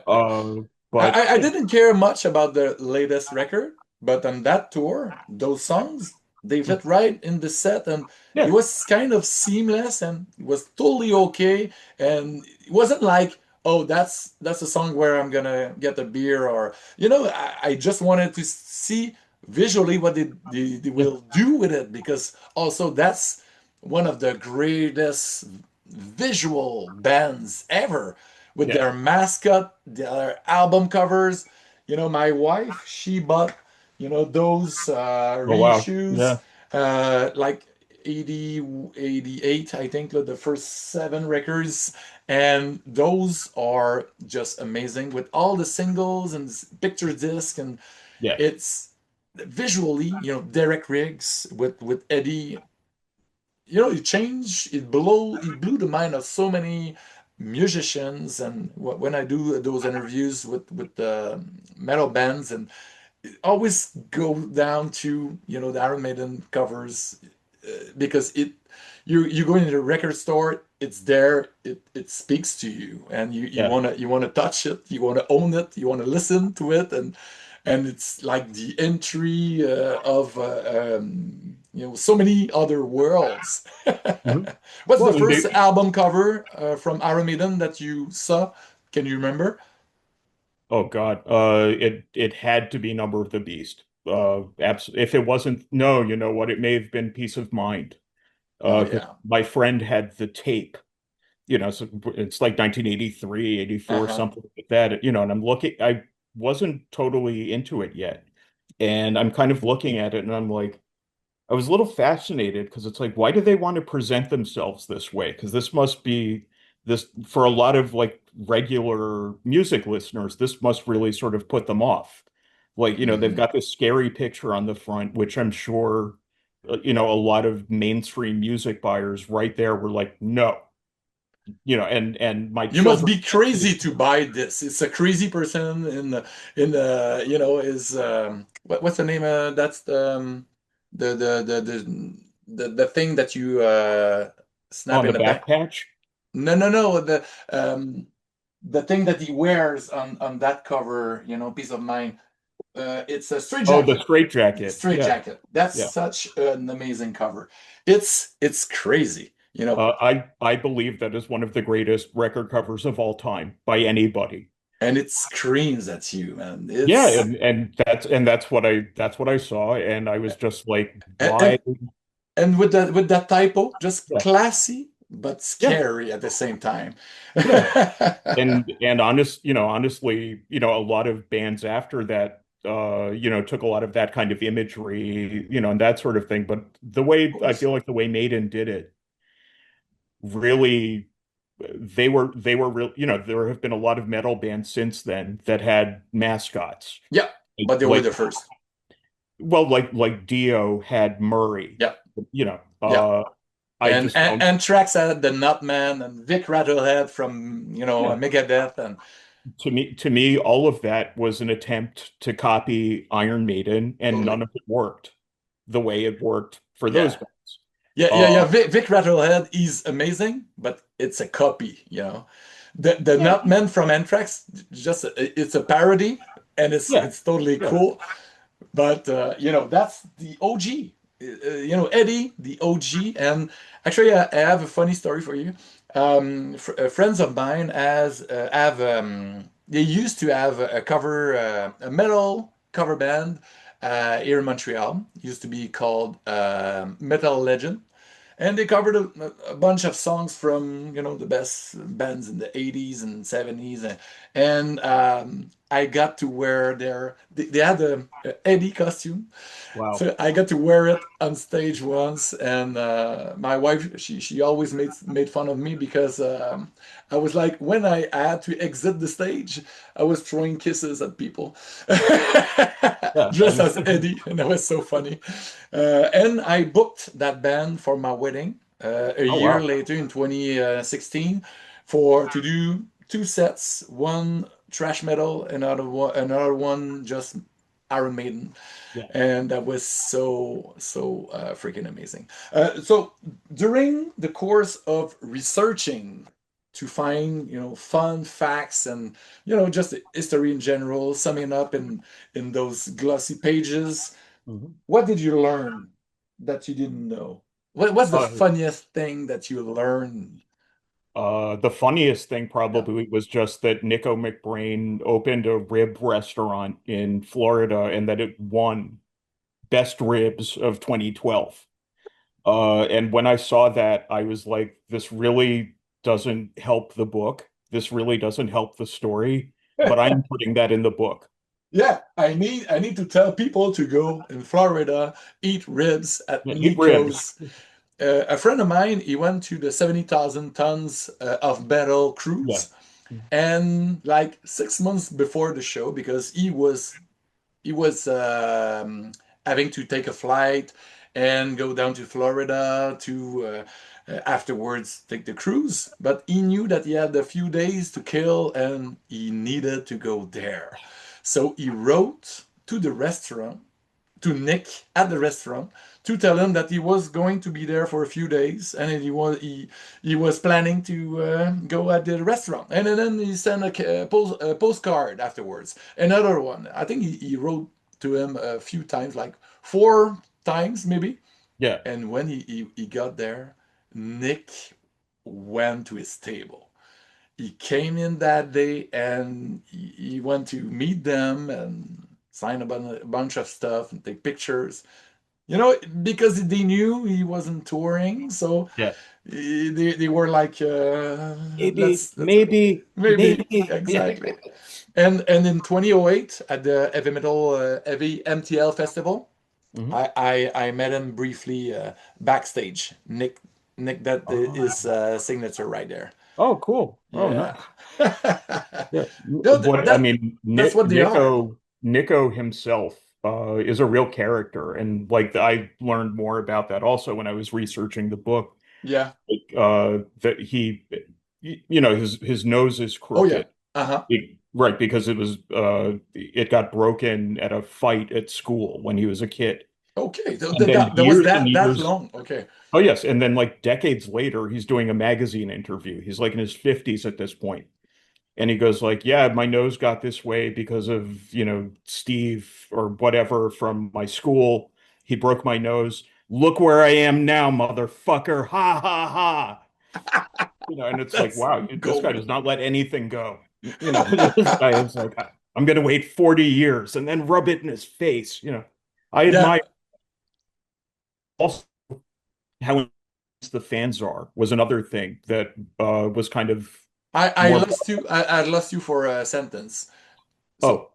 Uh, but I didn't care much about the latest record, but on that tour, those songs, they fit right in the set, and it yeah, was kind of seamless, and it was totally okay. And it wasn't like, oh, that's a song where I'm gonna get a beer, or I just wanted to see visually what they yeah, will do with it, because also that's one of the greatest visual bands ever, with yeah. their mascot, their album covers. My wife, she bought, those Oh wow, reissues, yeah, like 80, 88, I think, the first seven records. And those are just amazing with all the singles and picture disc. And yeah, it's visually, Derek Riggs with Eddie, it blew the mind of so many musicians. And when I do those interviews with the metal bands, and it always go down to the Iron Maiden covers, because you go into the record store, it's there, it speaks to you, and you yeah. wanna touch it, you wanna own it, you wanna listen to it, and it's like the entry of so many other worlds. Mhm. What's the Well, and first album cover from Iron Maiden that you saw? Can you remember? oh God, it had to be Number of the Beast. If it wasn't, no, you know what? It may have been Peace of Mind. Oh 'Cause yeah. my friend had the tape, so it's like 1983, 84, Uh-huh. something like that, and I'm looking, I wasn't totally into it yet. And I'm kind of looking at it and I'm like, I was a little fascinated because it's like, why do they want to present themselves this way? Because this for a lot of like regular music listeners, this must really sort of put them off. Like, they've Mhm. got this scary picture on the front, which I'm sure, a lot of mainstream music buyers right there were like, no, and my You must children. be crazy to buy this. It's a crazy person in the is what's the name? That's the thing that you snap On in the the back. back patch. No, no, no. The thing that he wears on that cover, piece of mine. It's a straight Oh, the jacket. straight jacket. Straight Yeah, jacket. That's yeah. such an amazing cover. It's crazy. I believe that is one of the greatest record covers of all time by anybody. And it screams at you, man. Yeah, It's and that's what I saw, and I was just like, and why? and, and with that typo, just Yeah, classy but yeah, scary at the same time. yeah. And honestly, a lot of bands after that, took a lot of that kind of imagery, and that sort of thing. But the way Of I course. feel like the way Maiden did it, really, they were real. There have been a lot of metal bands since then that had mascots, Yeah, but they were like the first. well, like Dio had Murray. Yeah, You know, yeah. uh, I And just don't. Anthrax had the Nutman and Vic Rattlehead from Yeah, Megadeth and to me, all of that was an attempt to copy Iron Maiden, and totally. none of it worked the way it worked for those Yeah. guys. Yeah, yeah, Uh, yeah. Vic Rattlehead is amazing, but it's a copy. The yeah, Nutman from Anthrax, just it's a parody, and it's yeah, it's totally yeah. cool. But that's the OG. Eddie, the OG. And actually, I have a funny story for you. Friends of mine have they used to have a metal cover band here in Montreal. It used to be called Metal Legend. And they covered a bunch of songs from the best bands in the 80s and 70s, and I got to wear they had a Eddie costume, Wow. so I got to wear it on stage once, and my wife, she always made fun of me because I was like, when I had to exit the stage, I was throwing kisses at people, Yeah. dressed as Eddie, and that was so funny. And I booked that band for my wedding a Oh, year wow. later in 2016 to do two sets, one thrash metal, another one just Iron Maiden, Yeah. and that was so freaking amazing. So during the course of researching to find fun facts and just history in general, summing up in those glossy pages, Mhm. what did you learn that you didn't know? What's the Uh, funniest thing that you learned? the funniest thing Yeah. probably was just that Nico McBrain opened a rib restaurant in Florida and that it won Best Ribs of 2012. And when I saw that, I was like, this really doesn't help the book. This really doesn't help the story, but I'm putting that in the book. Yeah, I need to tell people to go in Florida, eat ribs at Yeah, eat ribs. Nico's. A friend of mine, he went to the 70,000 tons of metal Yeah. cruise, and like 6 months before the show, because he was having to take a flight and go down to Florida to afterwards take the cruise. But he knew that he had a few days to kill and he needed to go there. So he wrote to the restaurant, to Nick at the restaurant, to tell him that he was going to be there for a few days and he was planning to go at the restaurant. And then he sent a postcard afterwards. Another one. I think he wrote to him a few times, like 4 times maybe. Yeah. And when he got there, Nick went to his table. He came in that day and he went to meet them and sign a bunch of stuff and take pictures. Because they knew he wasn't touring, so Yeah. they were like, Maybe, let's maybe, maybe maybe. Yeah. exactly. And in 2008 at the heavy metal heavy MTL festival, Mhm. I met him briefly backstage. Nick, that is Oh, signature right there. Oh, cool. Oh, Yeah. nice. Yeah. No, What I mean, that's what they are. Nico himself is a real character, and like I learned more about that also when I was researching the book. Yeah. Like, that his nose is Oh yeah. crooked. Uh-huh. Right, because it got broken at a fight at school when he was a kid. Okay. So And then that was years and that years, long. Okay. oh yes, and then like decades later, he's doing a magazine interview. He's like in his 50s at this point. And he goes like, "Yeah, my nose got this way because of, Steve or whatever from my school. He broke my nose. Look where I am now, motherfucker. Ha ha ha." And it's like, That's wow, this guy gold. does not let anything go. This guy is like, I'm going to wait 40 years and then rub it in his face. I Yeah. admire also how intense the fans are was another thing that was kind of I more, lost you. I lost you for a sentence. So,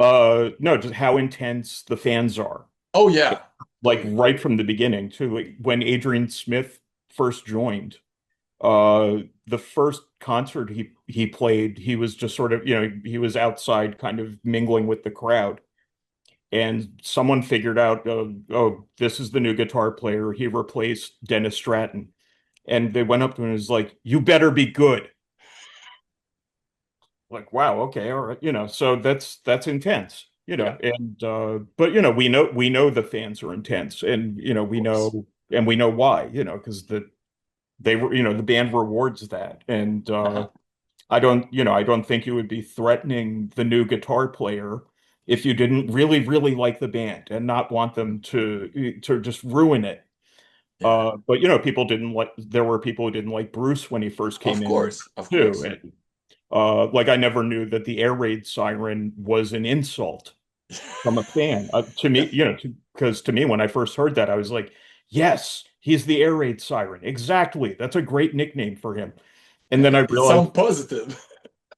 oh, no, just how intense the fans are. oh yeah. Like Totally. right from the beginning too. Like when Adrian Smith first joined, uh, the first concert he played, he was just sort of, he was outside kind of mingling with the crowd. And someone figured out, oh, this is the new guitar player. He replaced Dennis Stratton. And they went up to him and was like, "You better be good." Like, wow, okay, all right, so that's intense, Yeah. and but we know the fans are intense, and Of course. we know why, because they were, the band rewards that, and Uh-huh. I don't think you would be threatening the new guitar player if you didn't really, really like the band and not want them to just ruin it. Yeah. But there were people who didn't like Bruce when he first came Of in course. Of too. course. And like I never knew that the air raid siren was an insult from a fan. To me, because to me, when I first heard that, I was like, yes, he's the air raid siren. Exactly. That's a great nickname for him. And then Yeah. I It realized sounds positive.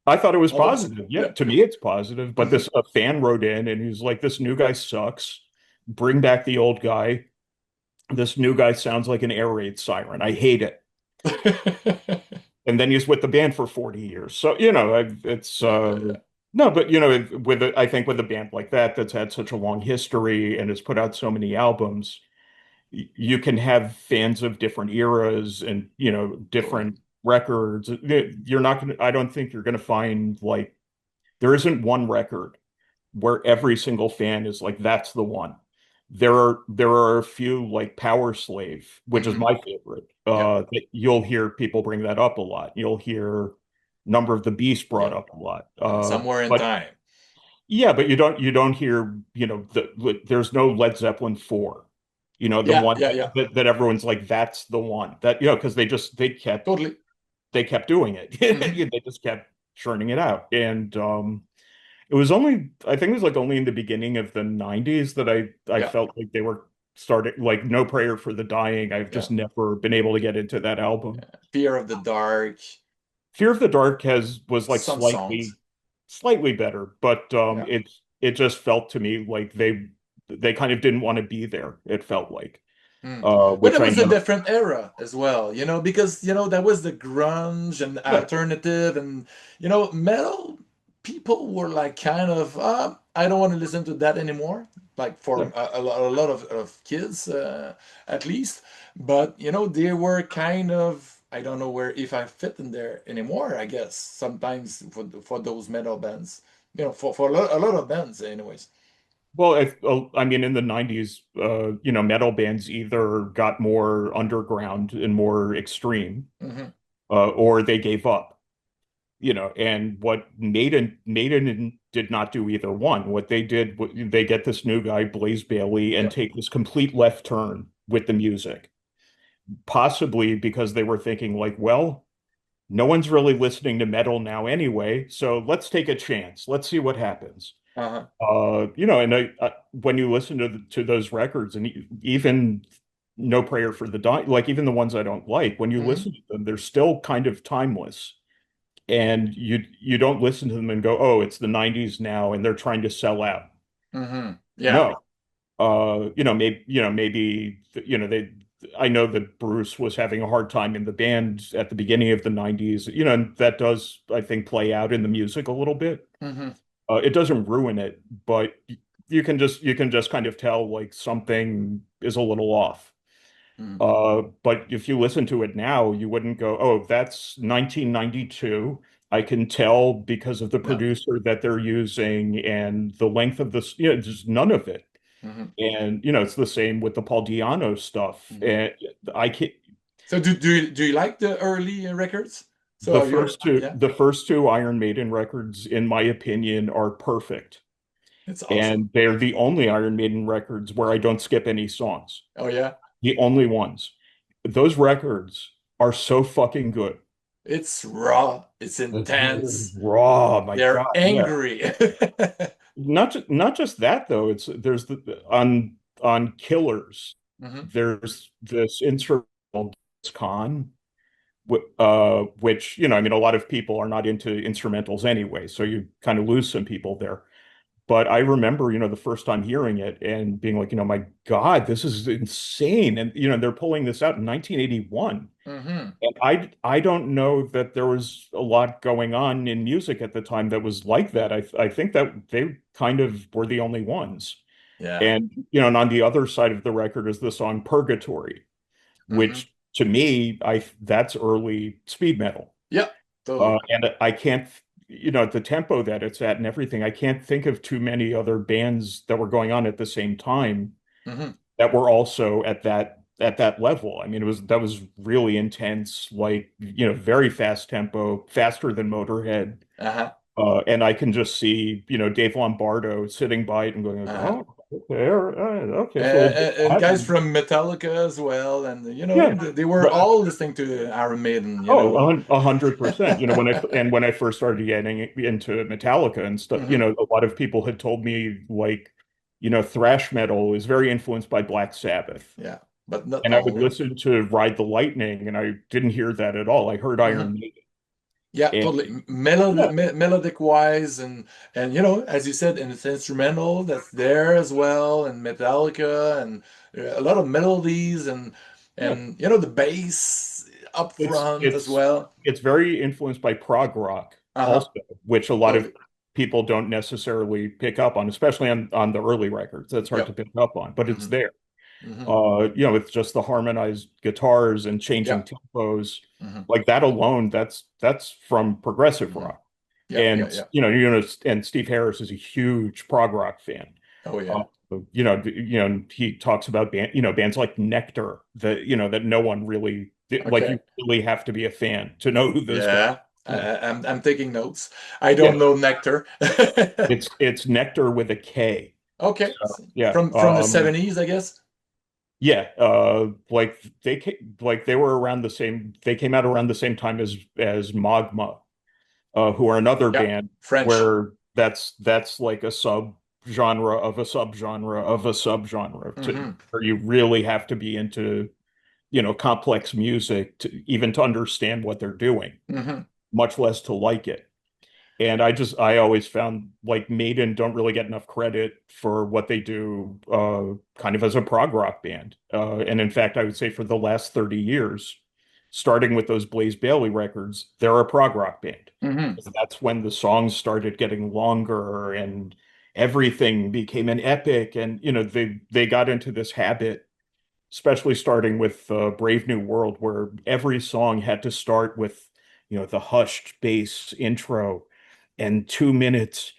I thought it was All of a sudden. positive. Yeah, Yeah. to me, it's positive. But Mhm. this a fan wrote in and he's like, this new guy sucks. Bring back the old guy. This new guy sounds like an air raid siren. I hate it. And then he's with the band for 40 years. So, it's Yeah. Yeah. Yeah. no, but I think with a band like that that's had such a long history and has put out so many albums, you can have fans of different eras and, Totally. different records. You're not going to, I don't think you're going to find like there isn't one record where every single fan is like, that's the one. There are a few like Power Slave, which is Hmm. my favorite. Yeah. That you'll hear people bring that up a lot. You'll hear Number of the Beast brought Yeah. up a lot. Somewhere in But time. yeah, but you don't hear, there's no Led Zeppelin 4. The Yeah. one Yeah. Yeah. that everyone's like, that's the one. That, because Totally. they kept doing it. Hmm. They just kept churning it out. And it was only, I think it was like only in the beginning of the 90s that I Yeah. felt like they were starting, like No Prayer for the Dying. I've Yeah. just never been able to get into that album. Fear of the dark. Fear of the Dark was like Some songs. slightly better, but Yeah. it just felt to me like they kind of didn't want to be there. It felt like, Mm. But which it I was a know. different era as well, because that was the grunge and Yeah, alternative, and metal people were like kind of I don't want to listen to that anymore, like for yeah. a lot of kids, at least. But they were kind of, I don't know where, if I fit in there anymore, I guess sometimes for those metal bands, for a lot of bands anyways. Well, I mean, in the 90s, metal bands either got more underground and more extreme, Hmm. or they gave up, and what Maiden did not do either one. What they did, they get this new guy, Blaze Bailey, and Yeah. take this complete left turn with the music, possibly because they were thinking like, well, no one's really listening to metal now anyway, so let's take a chance. Let's see what happens. Uh-huh. And when you listen to those records, and even No Prayer for the Dying, like even the ones I don't like, when you Hmm. listen to them, they're still kind of timeless. And you don't listen to them and go, oh, it's the 90s now, and they're trying to sell out. Hmm. Yeah. No, maybe they I know that Bruce was having a hard time in the band at the beginning of the 90s, and that does, I think, play out in the music a little bit. Mm-hmm. It doesn't ruin it, but you can just kind of tell like something is a little off. Mm-hmm. But if you listen to it now, you wouldn't go, "Oh, that's 1992." I can tell because of the Yeah. producer that they're using and the length of this, just none of it. Mm-hmm. And it's the same with the Paul Di'Anno stuff. Mm-hmm. And I can't. So do you like the early records? The So you're first two, yeah, the first two Iron Maiden records, in my opinion, are perfect. it's awesome. And they're the only Iron Maiden records where I don't skip any songs. Oh yeah, The only ones. Those records are so fucking good. it's raw, it's intense. Raw, my They're God, yeah. angry. Not just that though. There's on Killers. Hmm. There's this instrumental con, which I mean, a lot of people are not into instrumentals anyway, so you kind of lose some people there. But I remember, the first time hearing it and being like, my God, this is insane. And, they're pulling this out in 1981. Hmm. And I don't know that there was a lot going on in music at the time that was like that. I think that they kind of were the only ones. Yeah. And, and on the other side of the record is the song Purgatory, Hmm. which to me, that's early speed metal. Yeah, totally. And I can't, at the tempo that it's at and everything, I can't think of too many other bands that were going on at the same time Hmm. that were also at that level. I mean, that was really intense, like, very fast tempo, faster than Motorhead. Uh-huh. And I can just see, Dave Lombardo sitting by it and going, like, Uh-huh. oh, okay, all right, okay, so we'll do And that. guys from Metallica as well, and Yeah, they were but all listening to Iron Maiden. oh, 100%. When I first started getting into Metallica and stuff, Hmm. a lot of people had told me like, thrash metal is very influenced by Black Sabbath. Yeah, but not And I would all. listen to Ride the Lightning, and I didn't hear that at all. I heard Hmm. Iron Maiden. Yeah, And totally. yeah, Melodic wise, and as you said, and it's instrumental that's there as well, and Metallica, and a lot of melodies, yeah, and the bass up it's front as it's well. it's very influenced by prog rock Uh-huh. also, which a lot of Totally. people don't necessarily pick up on, especially on the early records. That's hard to Yep. pick up on, but it's Hmm. there. Hmm. With just the harmonized guitars and changing Yep. tempos, Hmm. like that alone, that's from progressive Hmm. rock. Yeah, yeah, And yeah. and Steve Harris is a huge prog rock fan. Oh Uh, yeah. he talks about bands like Nectar that no one really like. You Okay. really have to be a fan to know who those guys. Yeah. Yeah, I'm taking notes. I yeah. don't know Nectar. It's Nectar with a K. Okay. So, yeah. From the 70s, I guess. Yeah, like they were around the same. They came out around the same time as Magma, who are another Yeah. band French. where that's like a subgenre of a subgenre of a subgenre, Hmm. where you really have to be into complex music to even to understand what they're doing, Hmm. much less to like it. And I always found like Maiden don't really get enough credit for what they do, kind of as a prog rock band. And in fact, I would say for the last 30 years, starting with those Blaze Bayley records, they're a prog rock band. Hmm. That's when the songs started getting longer and everything became an epic. And they got into this habit, especially starting with Brave New World, where every song had to start with the hushed bass intro and 2 minutes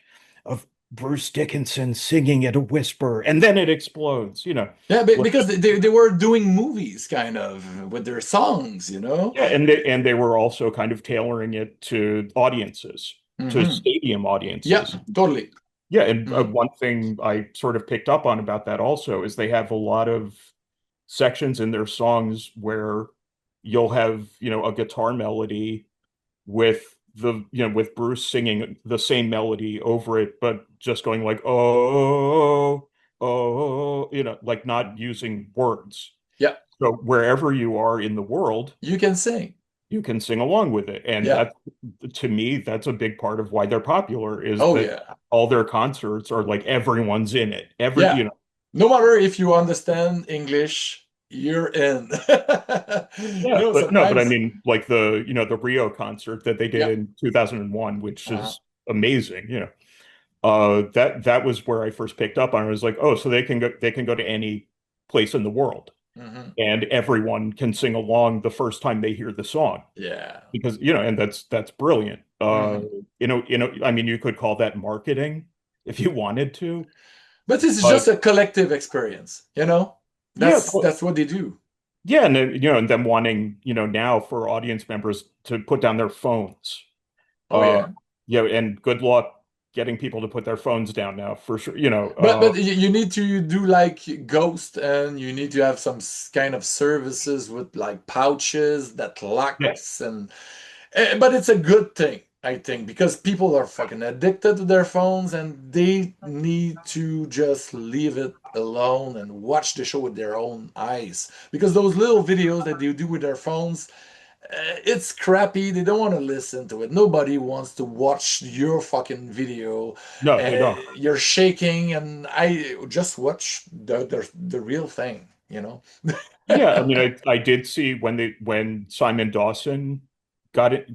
of Bruce Dickinson singing at a whisper, and then it explodes. Yeah, because they were doing movies kind of with their songs. Yeah, and they were also kind of tailoring it to audiences, to Hmm. stadium Yeah, audiences. totally. Yeah, and Hmm. one thing I sort of picked up on about that also is they have a lot of sections in their songs where you'll have, a guitar melody with with Bruce singing the same melody over it, but just going like, oh, oh, like not using words. Yeah, So wherever you are in the world, you can sing. you can sing along with it. And Yeah. that, to me, that's a big part of why they're popular, is Oh that yeah. all their concerts are like everyone's in it. Yeah. No matter if you understand English you're in. Yeah, but no, but I Sometimes, mean, like the Rio concert that they did yeah. in 2001, which Uh-huh. is amazing, that was where I first picked up on it. I was like, oh, so they can go to any place in the world, Hmm. and everyone can sing along the first time they hear the song Yeah. because and that's brilliant. Hmm. I mean, you could call that marketing if you wanted to, But this is but just a collective experience, you know? yeah, That's what they do. yeah, and then, and them wanting, now for audience members to put down their phones. Oh Uh, yeah. yeah, and good luck getting people to put their phones down now for sure. But you need to do like Ghost, and you need to have some kind of services with like pouches that Yeah, locks, and but it's a good thing, I think, because people are fucking addicted to their phones, and they need to just leave it alone and watch the show with their own eyes. Because those little videos that they do with their phones, it's crappy. They don't want to listen to it. Nobody wants to watch your fucking video. no, they don't. You're shaking, and I just watch the real thing, you know? Yeah, I mean, I did see when Simon Dawson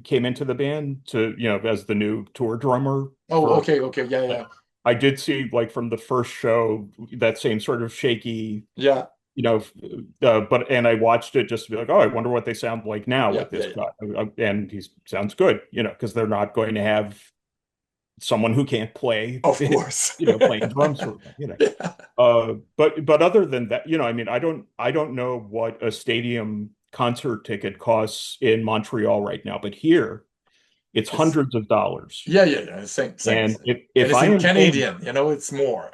came into the band to, as the new tour drummer Oh, for. okay, okay, yeah, I, yeah, I did see like from the first show that same sort of shaky, yeah, and I watched it just to be like, oh, I wonder what they sound like now yeah, with yeah, this yeah. guy, and he sounds good, because they're not going to have someone who can't play, Of course. playing drums for them. Yeah. But other than that, I mean, I don't know what a stadium concert ticket costs in Montreal right now, but here it's It's, hundreds of dollars. yeah, yeah, yeah. Same, same. And if And if it's I in am paying, Canadian, it's more.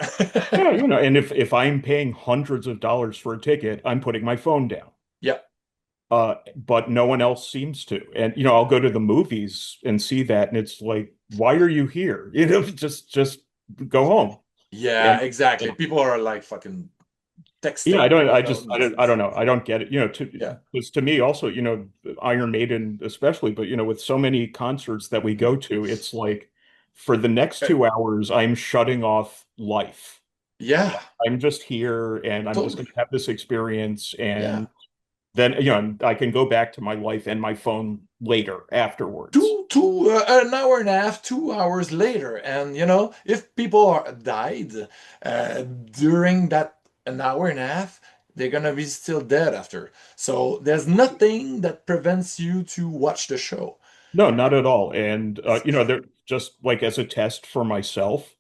yeah, and if I'm paying hundreds of dollars for a ticket, I'm putting my phone down. Yeah. But no one else seems to. And I'll go to the movies and see that, and it's like, why are you here? Just go home. Yeah, And, exactly. and People are like fucking yeah, I texting, don't. I don't know. I don't get it. yeah. Because to me also, Iron Maiden especially, but with so many concerts that we Mhm. go to, it's like for the next Uh, 2 hours, I'm shutting off life. Yeah, I'm just here, and I'm just going totally. to have this experience, Yeah. and then I can go back to my life and my phone later afterwards. An hour and a half, 2 hours later, and if people are died during that an hour and a half, they're gonna be still dead after. So there's nothing that prevents you to watch the show. No, not at all. And they're just like as a test for myself.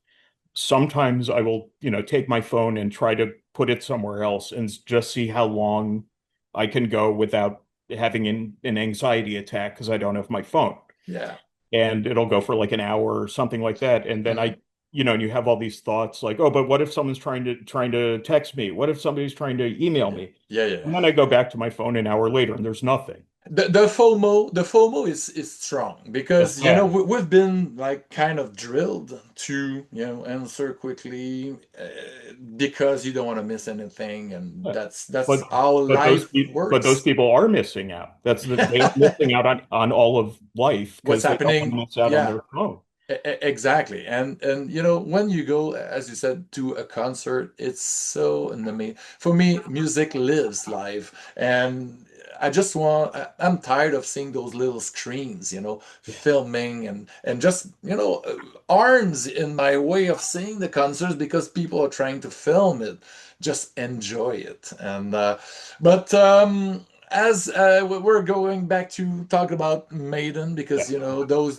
Sometimes I will, take my phone and try to put it somewhere else and just see how long I can go without having an anxiety attack because I don't have my phone. Yeah. And it'll go for like an hour or something like that. And then Mhm. and you have all these thoughts like, oh, but what if someone's trying to text me? What if somebody's trying to email Yeah. me? Yeah, yeah. And then I go back to my phone an hour later and there's nothing. The FOMO is strong because Yeah. we've been like kind of drilled to answer quickly because you don't want to miss anything, and Yeah. that's But how life but those works. people are missing out. They are missing out on all of life What's because they don't want to happening? miss out on Yeah, their phone. exactly. And when you go, as you said, to a concert, it's so amazing. For me, music lives live, and I'm tired of seeing those little screens, Yeah. filming and just arms in my way of seeing the concerts because people are trying to film it. Just enjoy it. And but as we're going back to talk about Maiden, Yeah. because those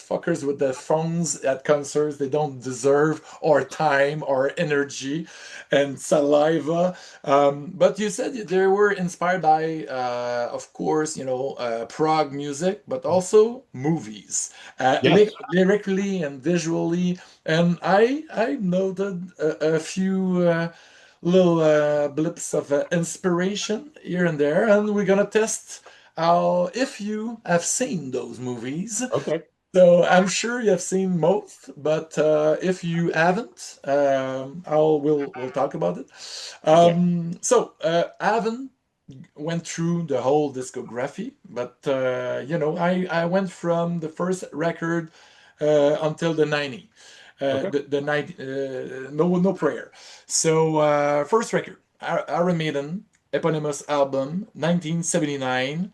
fuckers with the phones at concerts, they don't deserve our time, our energy, and saliva. But you said they were inspired by, of course, prog music, but also movies, Yes. lyrically and visually. And I noted a few. Little blips of inspiration here and there, and we're gonna test how if you have seen those movies. Okay. So I'm sure you have seen most, but if you haven't, we'll talk about it. Okay. I haven't went through the whole discography, but I went from the first record until the 90. Okay. The night, no prayer. So first record, Iron Maiden. eponymous album, 1979,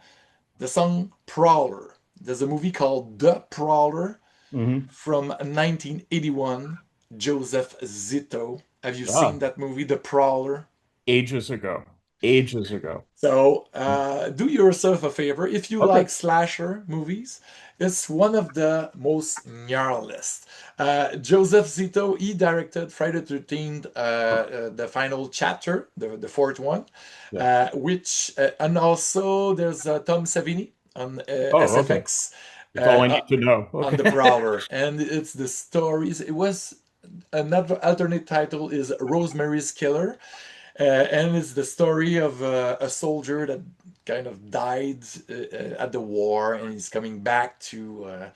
the song Prowler. There's a movie called The Prowler Hmm. from 1981, Joseph Zito. Have you Ah, seen that movie, The Prowler? ages ago. Ages ago. So do yourself a favor. If you Okay. like slasher movies, it's one of the most gnarliest. Joseph Zito, he directed Friday the 13th, the final chapter, the fourth one, Yeah. and also there's Tom Savini on Oh, okay. SFX That's all I uh, need to know. on The Okay. Prowler. And it's the stories. It was another alternate title is Rosemary's Killer, and it's the story of a soldier that kind of died at the war, and he's coming back to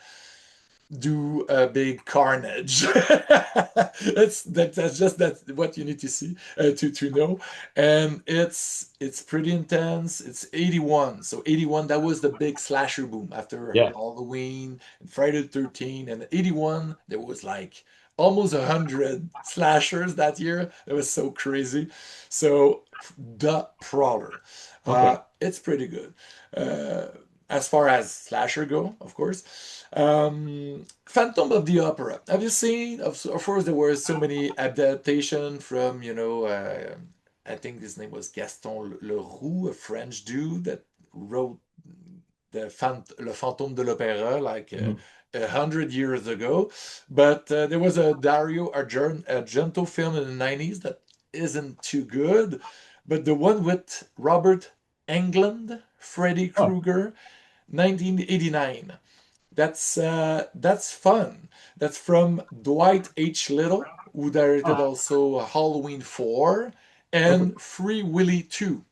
do a big carnage. That's just that what you need to see to know, and it's pretty intense. It's 81, so 81 that was the big slasher boom after Yeah. Halloween and Friday the 13th, and 81 there was like almost 100 slashers that year. It was so crazy. So the Prowler, Okay. it's pretty good. Uh, as far as slasher go, of course. Phantom of the Opera. Have you seen? Of course, there were so many adaptation from, I think his name was Gaston Leroux, a French dude that wrote Le Fantôme de l'Opéra like Mhm. 100 years ago. But there was a Dario Argento film in the 90s that isn't too good. But the one with Robert Englund, Freddy Oh, Krueger, 1989. That's fun. That's from Dwight H. Little, who directed ah, also Halloween 4 okay. and Free Willy 2.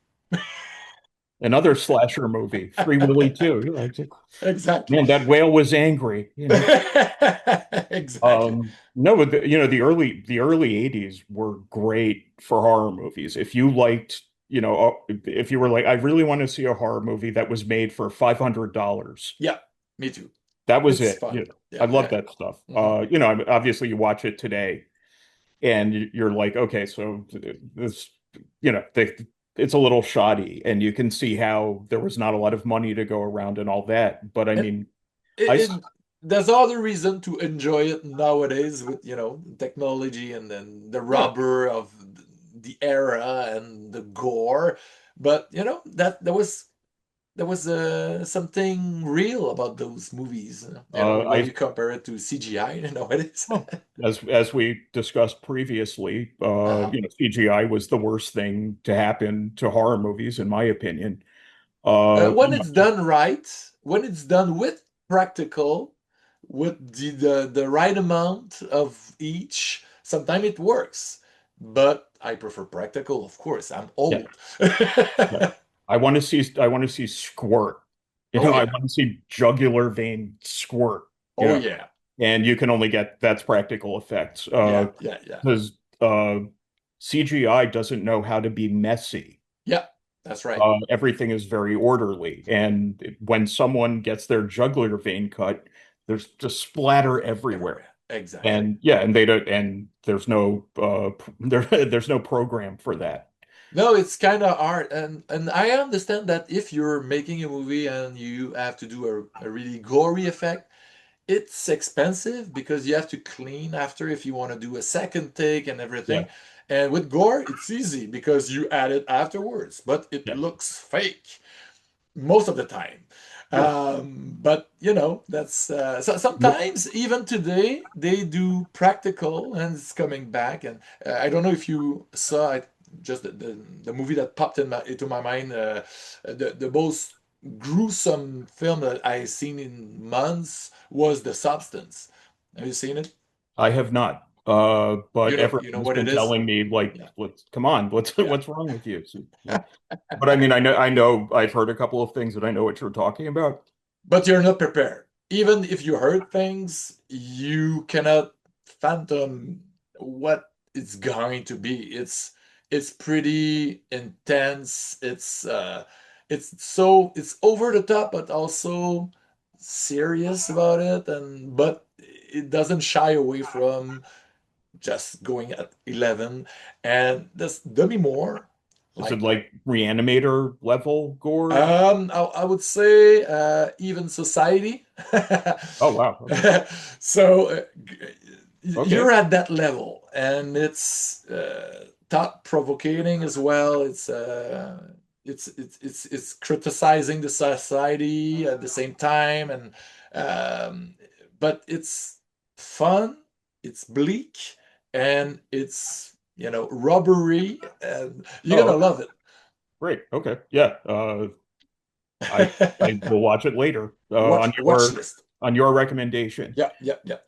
Another slasher movie, Free Willy too. Exactly. Man, that whale was angry, you know. Exactly. No, but the early 80s were great for horror movies. If you liked, if you were like, I really want to see a horror movie that was made for $500, Yeah, me too. that was It's it. fun. I Yeah, love yeah. that stuff. Mhm. Obviously you watch it today and you're like, okay, so this, it's a little shoddy, and you can see how there was not a lot of money to go around and all that. But I And mean, I, it there's other reason to enjoy it nowadays with technology and then the yeah, rubber of the era and the gore, but that there was something real about those movies, when I you compare it to CGI nowadays. well, as we discussed previously, Uh-huh. CGI was the worst thing to happen to horror movies, in my opinion. When it's done right, when it's done with practical, with the right amount of each, sometimes it works. But I prefer practical, of course. I'm Yeah, old. yeah. I want to see squirt. Oh I yeah. want to see jugular vein squirt. You Oh know, yeah. and you can only get that's practical effects. Yeah. Yeah. Yeah. Because CGI doesn't know how to be messy. Yeah. That's right. Everything is very orderly, and when someone gets their jugular vein cut, there's just splatter everywhere. Everywhere. Exactly. And yeah, and they don't, and there's no program for that. No, it's kind of hard, and I understand that if you're making a movie and you have to do a really gory effect, it's expensive because you have to clean after if you want to do a second take and Yeah, everything. And with gore, it's easy because you add it afterwards, but it yeah, looks fake most of the time. sure. But that's so Well, sometimes even today they do practical and it's coming back. And I don't know if you saw it, just the movie that popped into my mind, the most gruesome film that I seen in months was The Substance. Have you seen it? I have not. You But know, you know everyone's what it been is? telling me, like, Yeah, let's come on, what's yeah. what's wrong with you? But I mean, I know, I've heard a couple of things that I know what you're talking about. But you're not prepared. Even if you heard things, you cannot phantom what it's going to be. It's pretty intense. It's over the top, but also serious about it, and but it doesn't shy away from just going at 11. And this Demi Moore, Is it like Reanimator level gore? I would say even society. Oh wow. Okay. So Okay. you're at that level, and it's thought-provoking as well. It's criticizing the society at the same time, and um, but it's fun, it's bleak, and it's robbery, and you're Oh, gonna okay. love it. Great. Okay. Yeah. I will watch it later Watch list. on your recommendation. Yeah.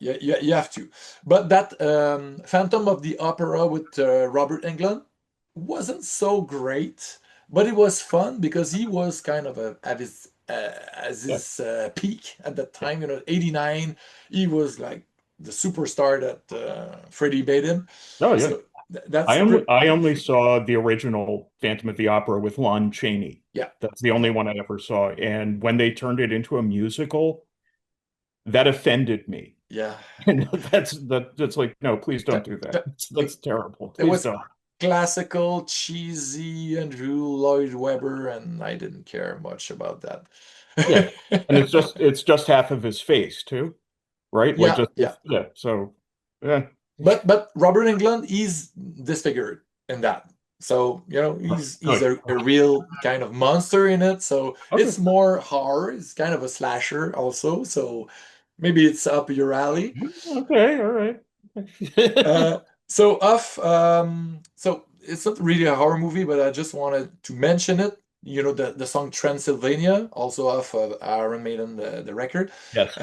You have to. But that Phantom of the Opera with Robert Englund wasn't so great, but it was fun because he was kind of at Yeah. his peak at that Yeah. time. 89. He was like the superstar that Freddie made him. Oh yeah. So that's pretty. I only saw the original Phantom of the Opera with Lon Chaney. Yeah, That's the only one I ever saw. And when they turned it into a musical, that offended me. yeah. And that's like, no, please don't do that. That's terrible. It Please was don't. classical, cheesy Andrew Lloyd Webber, and I didn't care much about that. Yeah. And it's just half of his face too, right? Like Yeah, just yeah. yeah. So yeah. But Robert Englund, he's disfigured in that. So, he's Good. a real kind of monster in it. So Okay. it's more horror. It's kind of a slasher also. So maybe it's up your alley. Okay, all right. So it's not really a horror movie, but I just wanted to mention it. The song Transylvania, also off of Iron Maiden, the record. Yes.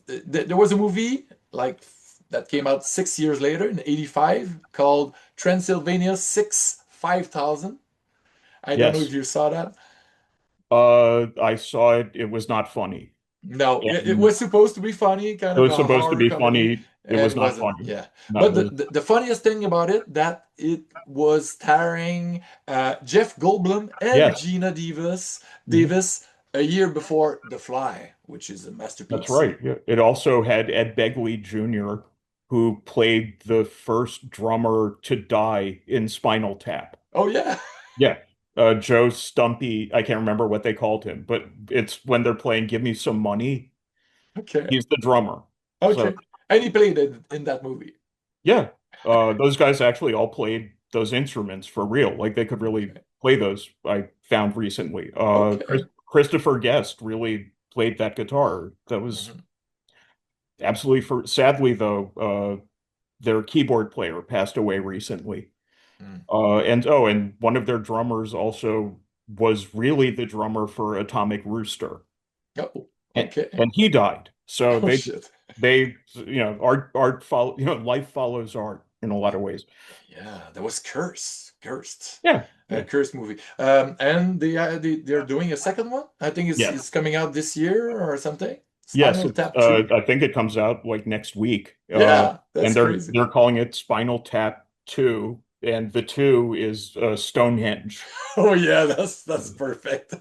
There was a movie like that came out 6 years later in '85 called Transylvania 6 5000. I don't know if Yes. you saw that. I saw it. It was not funny. No, it And was supposed to be funny, kind it of was a supposed to horror be comedy, funny. It and was it not wasn't. funny. Yeah, No, but it was the funniest thing about it that it was starring Jeff Goldblum and yes. Gina Davis a year before The Fly, which is a That's masterpiece. right. Yeah. It also had Ed Begley Jr., who played the first drummer to die in Spinal Tap. Oh yeah. Yeah. Joe Stumpy, I can't remember what they called him, but it's when they're playing Give Me Some Money, Okay. he's the drummer. So Okay. And he played it in that movie. yeah, those guys actually all played those instruments for real. Like they could really Okay. play those, I found recently. Okay. Christopher Guest really played that guitar. That was Mhm. absolutely sadly though, their keyboard player passed away recently. Mm. And one of their drummers also was really the drummer for Atomic Rooster. Oh, And okay. and he died. So Oh shit. art follow, life follows art in a lot of ways. Yeah, that was cursed, Yeah. a Yeah. cursed movie. And they're doing a second one. I think Yes. it's coming out this year or something. Yes, Spinal Tap 2. I think it comes out like next week. Yeah, that's And crazy. they're calling it Spinal Tap 2, and the 2 is Stonehenge. Oh yeah, that's perfect.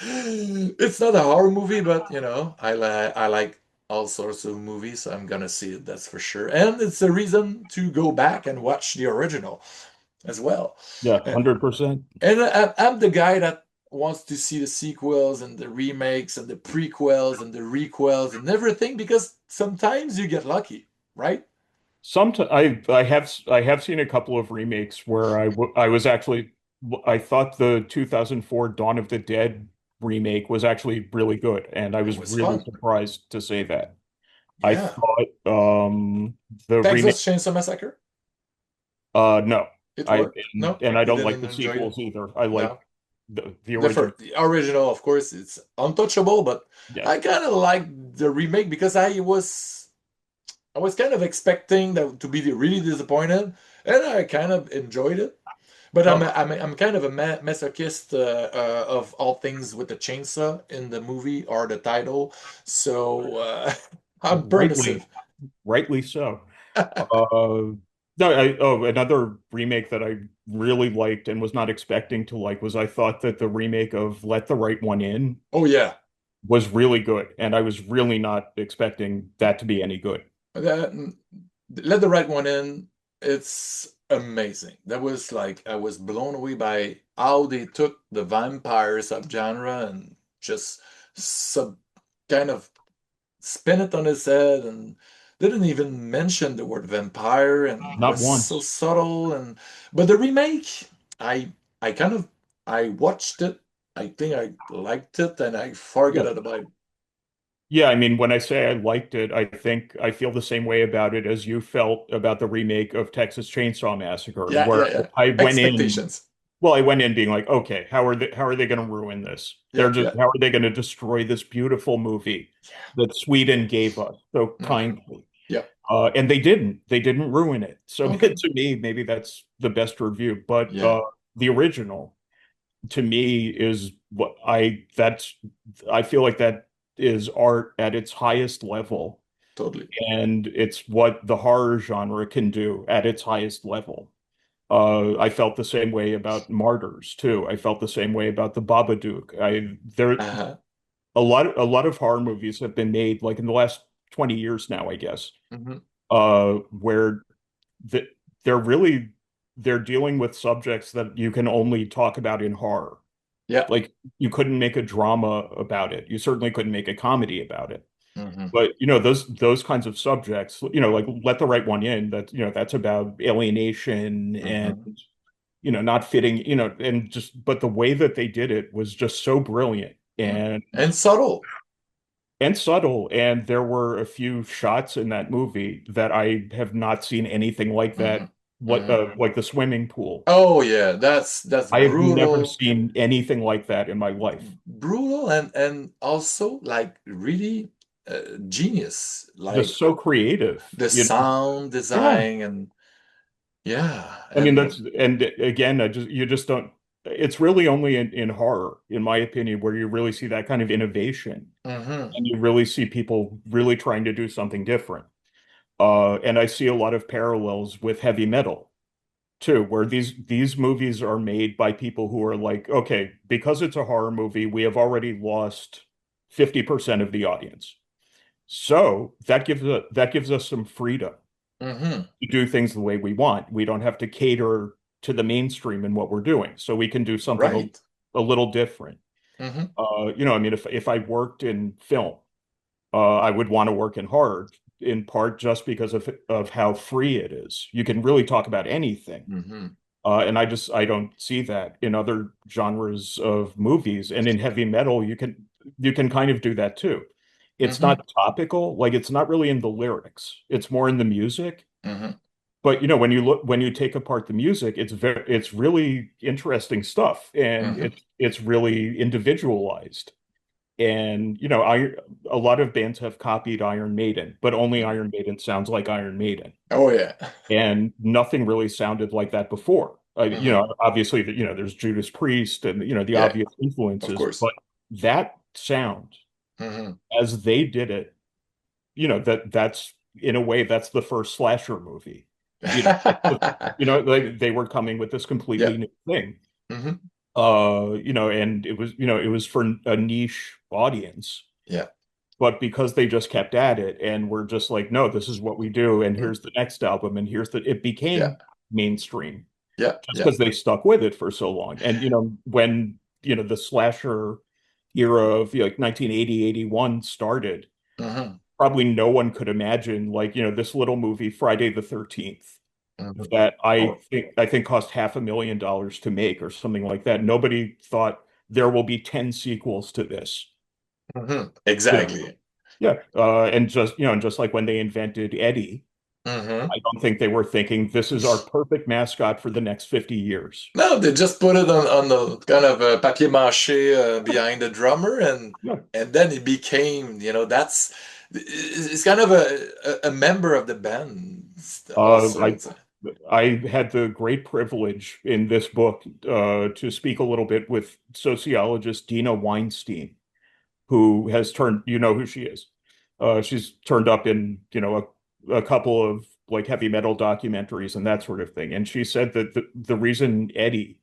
It's not a horror movie, but I like all sorts of movies, so I'm gonna see it, that's for sure. And it's a reason to go back and watch the original as well. Yeah, Uh, 100%. And I'm the guy that wants to see the sequels and the remakes and the prequels and the requels and everything because sometimes you get lucky, right? Sometimes I have seen a couple of remakes where I was actually I thought the 2004 Dawn of the Dead remake was actually really good, and I It was was really fun. surprised to say that. I Yeah. thought the remake Texas Chainsaw Massacre? no. It I worked? No, and I you don't like didn't the enjoy it? sequels either. I like No. the original. The original, of course, it's untouchable, but Yes. I kind of like the remake because I was kind of expecting that to be really disappointed, and I kind of enjoyed it. But I'm Oh, a, I'm a, I'm kind of a masochist of all things with the chainsaw in the movie or the title, so I'm permissive. rightly so. No, another remake that I really liked and was not expecting to like was I thought that the remake of Let the Right One In Oh yeah, was really good, and I was really not expecting that to be any good. Let the right one in it's amazing. That was like I was blown away by how they took the vampire subgenre and just sub kind of spin it on his head and didn't even mention the word vampire and Not was so once. subtle. And but the remake, I I kind of I watched it. I think I liked it and I forget Yeah. it about. Yeah, I mean, when I say I liked it, I think I feel the same way about it as you felt about the remake of Texas Chainsaw Massacre, Yeah, where yeah, yeah. I went in, Expectations. well, I went in being like, okay, how are they going to ruin this? Yeah, yeah, How are they going to destroy this beautiful movie that Sweden gave us so hmm kindly? yeah. And they didn't. They didn't ruin it. So Okay. to me, maybe that's the best review. But Yeah, the original, to me, is what I feel like that is art at its highest level, totally. and it's what the horror genre can do at its highest level. I felt the same way about Martyrs too. I felt the same way about the Babadook. Uh-huh. A lot of horror movies have been made like in the last 20 years now, I guess, hmm where the, they're they're dealing with subjects that you can only talk about in horror. Yeah. Like you couldn't make a drama about it. You certainly couldn't make a comedy about it. hmm But those kinds of subjects, like Let the Right One In, that's about alienation and hmm not fitting, and just but the way that they did it was just so brilliant And subtle. and subtle. And there were a few shots in that movie that I have not seen anything like hmm that. What hmm like the swimming pool. Oh yeah, that's I have never brutal. seen anything like that in my life. Brutal and also like really genius. Just Like so creative, the sound Yeah. design and yeah, I mean, and and again, you just don't, it's really only in horror, in my opinion, where you really see that kind of innovation hmm and you really see people really trying to do something different. And I see a lot of parallels with heavy metal too, where these movies are made by people who are like, okay, because it's a horror movie, we have already lost 50% of the audience. So that gives us some freedom hmm to do things the way we want. We don't have to cater to the mainstream in what we're doing. So we can do something right. a little different. hmm I mean, if I worked in film, I would want to work in horror in part just because of how free it is. You can really talk about anything. hmm And I don't see that in other genres of movies. And in heavy metal, you can kind of do that too. It's hmm not topical, like it's not really in the lyrics. It's more in the music. hmm But when you take apart the music, it's really interesting stuff, and hmm it's really individualized. And a lot of bands have copied Iron Maiden, but only Iron Maiden sounds like Iron Maiden, Oh yeah. and nothing really sounded like that before. hmm Obviously, there's Judas Priest and the Yeah, obvious of influences, course. but that sound hmm as they did it, that's in a way that's the first slasher movie. You know, like they were coming with this Yeah. completely new thing. hmm And it was for a niche audience, Yeah. but because they just kept at it and were just like, no, this is what we do, and here's the next album, and it Yeah. became mainstream Yeah. just Yeah. because they stuck with it for so long. And when the slasher era of like 1980, 81 started, hmm probably no one could imagine like this little movie Friday the 13th hmm that I Oh. think I think cost $500,000 to make or something like that. Nobody thought there will be 10 sequels to this. You know, Exactly. yeah, and just like when they invented Eddie, hmm I don't think they were thinking this is our perfect mascot for the next 50 years. No, they just put it on the kind of papier mâché behind the drummer, Yeah. and then it became, that's it's kind of a member of the band also. I I had the great privilege in this book to speak a little bit with sociologist Dina Weinstein, who has turned, you know who she is. She's turned up in, a couple of like heavy metal documentaries and that sort of thing. And she said that the reason Eddie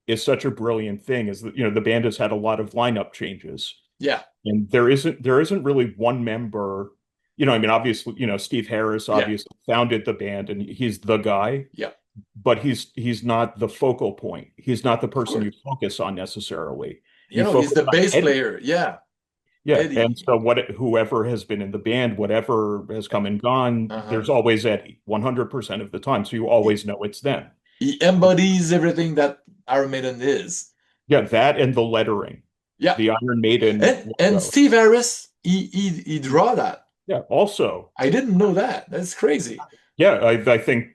is such a brilliant thing is that, the band has had a lot of lineup changes. Yeah. And there isn't really one member you know, I mean, obviously, you know, Steve Harris Yeah. obviously founded the band and he's the guy, Yeah. but he's not the focal point. He's not the Of person course. you focus on necessarily. You You know, he's focus the on bass Eddie. player. Yeah. Yeah, and Eddie. so whoever has been in the band, whatever has come and gone, Uh-huh. there's always Eddie, 100% of the time. So you always know it's them. He embodies everything that Iron Maiden is. Yeah, that and the lettering, Yeah. the Iron Maiden And logo. Steve Harris, he draw that. Yeah, also, I didn't know that. That's crazy. yeah, I think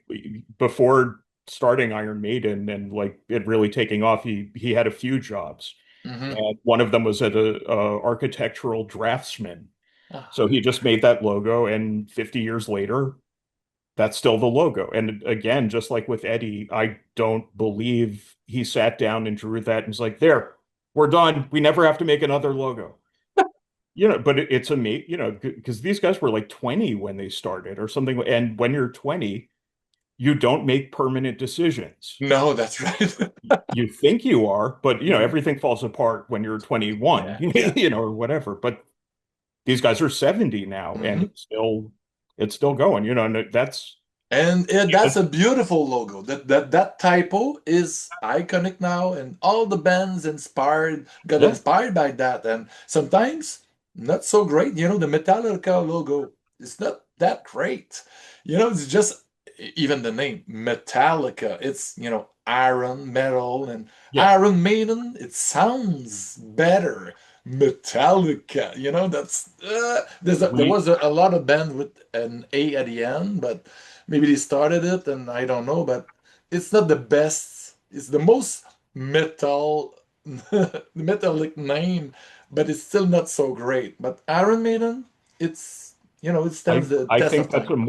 before starting Iron Maiden and like it really taking off, he had a few jobs. Mm-hmm. And one of them was at a architectural draftsman. Ah. So he just made that logo, and 50 years later, that's still the logo. And again, just like with Eddie, I don't believe he sat down and drew that and was like, there, we're done. We never have to make another logo. You know, but it's amazing, you know, because these guys were like 20 when they started or something. And when you're 20, you don't make permanent decisions. No, that's right. You think you are, but you know, everything falls apart when you're 21, Yeah. you know, or whatever. But these guys are 70 now and it's still going, you know, and That's a beautiful logo. That typo is iconic now, and all the bands got Yeah. inspired by that. And sometimes not so great. You know, the Metallica logo is not that great. You know, it's just even the name Metallica. It's, you know, iron, metal, and Yeah. Iron Maiden. It sounds better. Metallica. You know, that's there was a lot of band with an A at the end, but maybe they started it and I don't know, but it's not the best. It's the most metallic name, but it's still not so great. But Iron Maiden, it's, you know, it stands the I test of think time.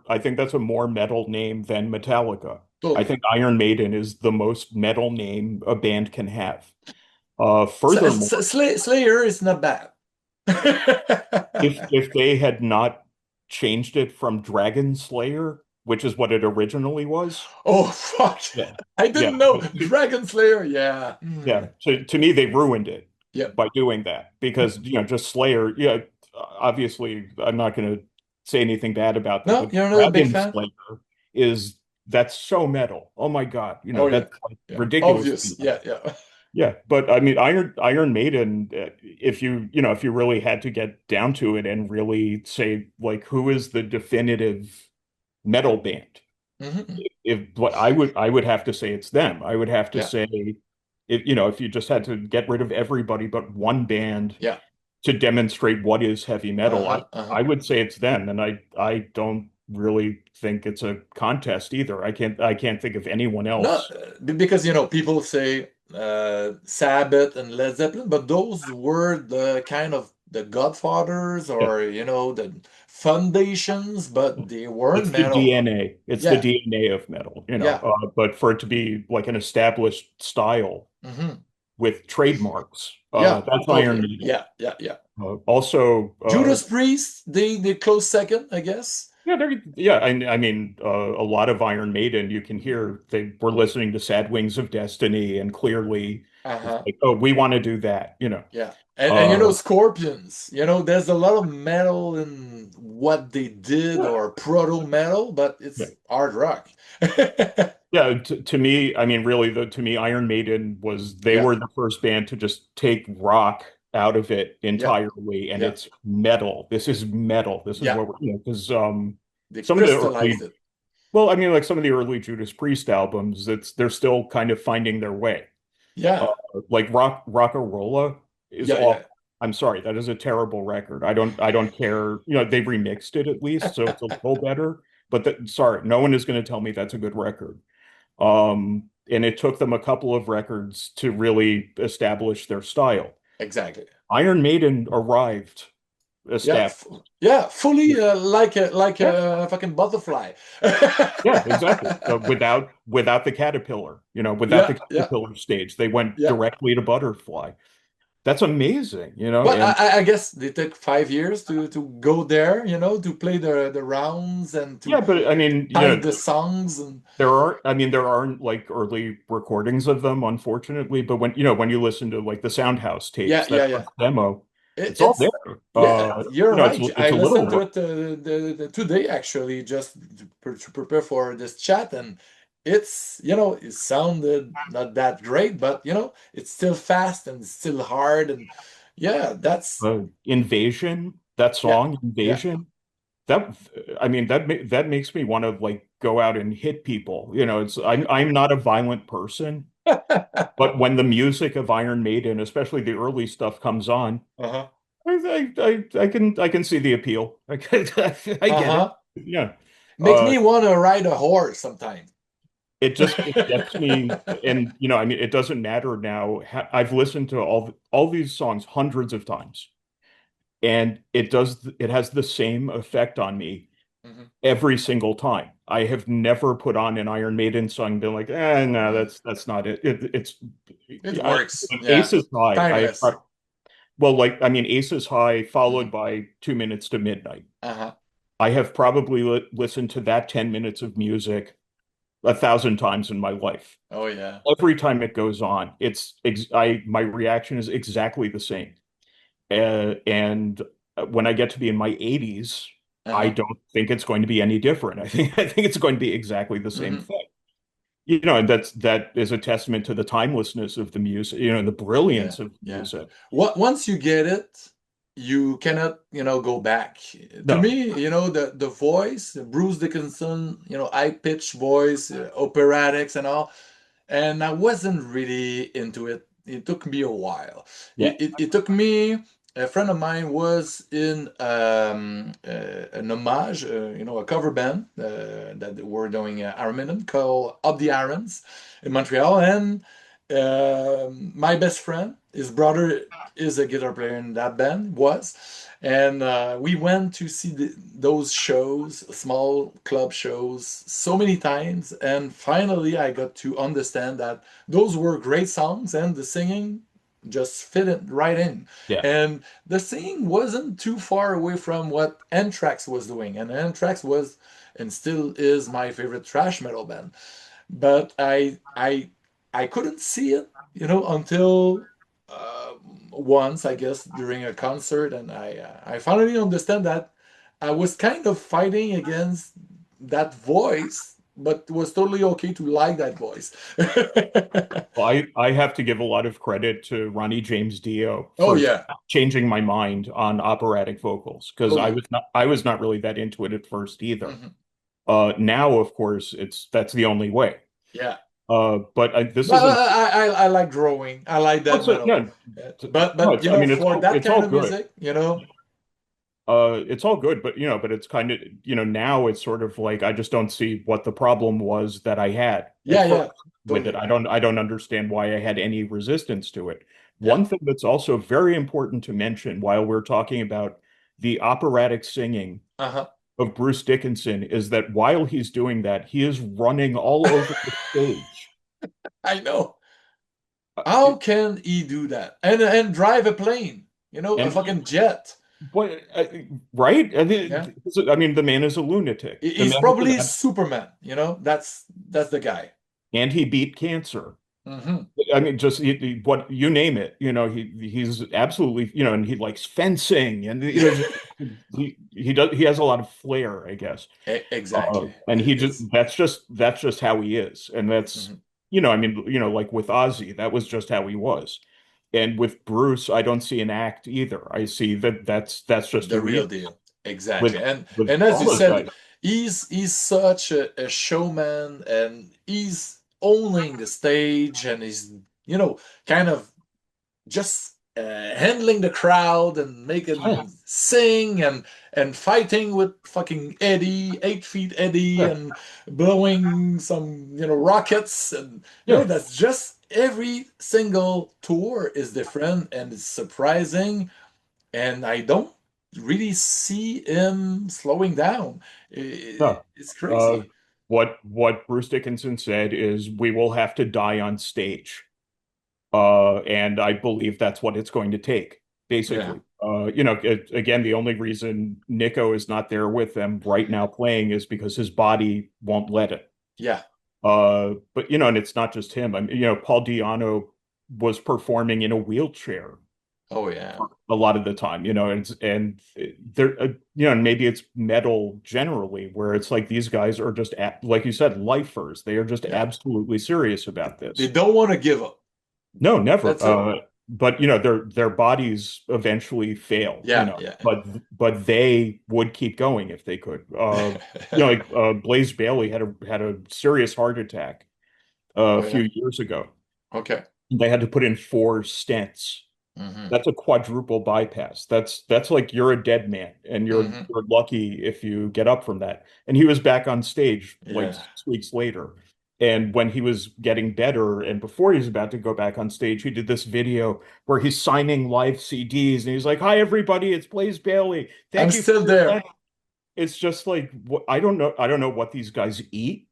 I think that's a more metal name than Metallica. I Totally. think Iron Maiden is the most metal name a band can have. Furthermore, Slayer is not bad. if they had not changed it from Dragon Slayer, which is what it originally was, Oh, fuck. yeah, I didn't know. Dragon Slayer, yeah. yeah. To me, they ruined it Yeah. by doing that because you know, just Slayer. Yeah, obviously, I'm not going to say anything bad about that. No, But you're not a big Dragon fan? Slayer that's so metal. Oh my God, you know Oh, yeah. that's like Yeah. ridiculous. Obvious. Yeah, yeah. Yeah, but I mean, Iron Maiden, if you know, if you really had to get down to it and really say like who is the definitive metal band, Mhm. if what I would have to say it's them. I would have to Yeah. say if you know, if you just had to get rid of everybody but one band Yeah. to demonstrate what is heavy metal, I would say it's them, and I don't really think it's a contest either. I can't think of anyone No, else. because you know people say Sabbath and Led Zeppelin, but those were the kind of the godfathers Yeah. or you know the foundations, but they weren't It's the metal. DNA. It's the Yeah, DNA of metal, you know. yeah. But for it to be like an established style Hmm. with trademarks, Yeah, that's Iron totally. Maiden. Yeah, yeah, yeah. Also, Judas Priest, they close second, I guess. yeah, I mean, a lot of Iron Maiden, you can hear they were listening to Sad Wings of Destiny, and clearly, it's Uh-huh. like, oh, we want to do that, you know. Yeah. And you know, Uh, Scorpions, you know, there's a lot of metal in what they did yeah, or proto metal, but yeah. it's hard rock. Yeah, to me, I mean, really, to me, Iron Maiden they Yeah, were the first band to just take rock out of it yeah, entirely, and yeah, it's metal. This is metal. This is yeah. what we're, you know, because They some of the crystallized early, it. well, I mean, like some of the early Judas Priest albums, they're still kind of finding their way. Uh, Yeah, like Rockarola is yeah, yeah. off. I'm sorry, that is a terrible record. I don't care. You know, they remixed it at least, so it's a little better. But sorry, no one is going to tell me that's a good record. And it took them a couple of records to really establish their style. Exactly. Iron Maiden arrived Yeah, established. yeah, fully like Yeah, a fucking butterfly. yeah, exactly. Without the caterpillar, you know, without the Yeah, yeah, caterpillar stage, they went yeah. directly to butterfly. That's amazing, you know, But and I guess they took 5 years to go there, you know, to play the rounds and yeah, to but I mean, you find know, the songs and there aren't like early recordings of them, unfortunately, but when you know, when you listen to like the Soundhouse yeah, tapes, yeah, that yeah. first demo, it's all there. It's Yeah, you're right. It's I a little listened to it today actually, just to prepare for this chat, and it's it sounded not that great, but it's still fast and still hard, and yeah, that's Invasion, that yeah, song, yeah. Invasion. That I mean that makes me want to like go out and hit people. I'm not a violent person, but when the music of Iron Maiden, especially the early stuff, comes on, Uh-huh. I can see the appeal. I get it. Uh-huh. Yeah. Make Uh, me want to ride a horse sometime. it gets me, and I mean, it doesn't matter now. I've listened to all these songs hundreds of times, and it has the same effect on me Mhm. every single time. I have never put on an Iron Maiden song and been like, no, Mm. that's not it. It I, works. Yeah. Aces High. Timeless. Well, like, I mean, Aces High Mhm. followed by 2 minutes to Midnight. Uh-huh. I have probably listened to that 10 minutes of music 1,000 times in my life. Oh yeah. Every time it goes on, my reaction is exactly the same. And when I get to be in my 80s, I Uh-huh. don't think it's going to be any different. I think it's going to be exactly the same Mhm. thing. And that is a testament to the timelessness of the music, the Yeah. brilliance of the Yeah. music. Once you get it, you cannot, go back. To No, me, the voice, Bruce Dickinson, high pitched voice, operatics and all, and I wasn't really into it. It took me a while. yeah, It took me. A friend of mine was in an homage, a cover band that were doing Iron Maiden called Up the Irons in Montreal, and my best friend, his brother is a guitar player in that band, and we went to see those shows, small club shows, so many times, and finally I got to understand that those were great songs, and the singing just fit it right in. yeah. And the singing wasn't too far away from what Anthrax was doing, and Anthrax was and still is my favorite thrash metal band. But I couldn't see it, until once, I guess, during a concert, and I finally understand that I was kind of fighting against that voice, but was totally okay to like that voice. Well, I have to give a lot of credit to Ronnie James Dio Oh for yeah, changing my mind on operatic vocals because oh yeah. I was not really that into it at first either. Mhm. Now, of course, that's the only way. Yeah. But this But isn't. I like drawing. I like that What's it? metal. Yeah, no, But I mean, for that it's kind all of good. music, It's all good, but but it's kind of now it's sort of like I just don't see what the problem was that I had at yeah, first yeah, with it. totally. I don't understand why I had any resistance to it. Yeah. One thing that's also very important to mention while we're talking about the operatic singing Uh-huh. of Bruce Dickinson is that while he's doing that, he is running all over the stage. I know. Uh, How can he do that? And drive a plane, a and fucking jet. what, right? Yeah. I mean, the man is a lunatic. The He's man is probably an, Superman, that's the guy. and he beat cancer. Hmm. I mean, just what you name it, he's absolutely, and he likes fencing, and he has a lot of flair, I guess. Exactly. And he just It's that's just how he is, and that's mhm. I mean, like with Ozzy, that was just how he was, and with Bruce, I don't see an act either. I see that's just The who he real is. deal. With Exactly. And with as all you those said, guys, he's such a showman, and he's owning the stage, and he's, kind of just handling the crowd and yeah, making sing and fighting with fucking Eddie, 8 feet Eddie, yeah, and blowing some rockets, and yeah. that's just every single tour is different, and it's surprising, and I don't really see him slowing down. No. It's Uh, crazy. what Bruce Dickinson said is, "We will have to die on stage." And I believe that's what it's going to take, Yeah, basically. Again, the only reason Nico is not there with them right now playing is because his body won't let it. yeah. But and it's not just him. I mean, Paul Diano was performing in a wheelchair Oh yeah. a lot of the time, and they're and maybe it's metal generally where it's like these guys are just like you said, lifers. They are just Yeah. absolutely serious about They this. don't want to give up. No, never. That's it. But their bodies eventually fail, Yeah, yeah. but they would keep going if they could. Like Blaze Bayley had a serious heart attack Oh a yeah. few years ago. Okay. They had to put in 4 stents. Hmm. That's a quadruple bypass. That's like you're a dead man, and Hmm. you're lucky if you get up from that. And he was back on stage like Yeah. 6 weeks later. And when he was getting better, and before he was about to go back on stage, he did this video where he's signing live CDs, and he's like, "Hi everybody, it's Blaze Bayley. I'm Thank you for still your there. time." It's just like I don't know. I don't know what these guys eat.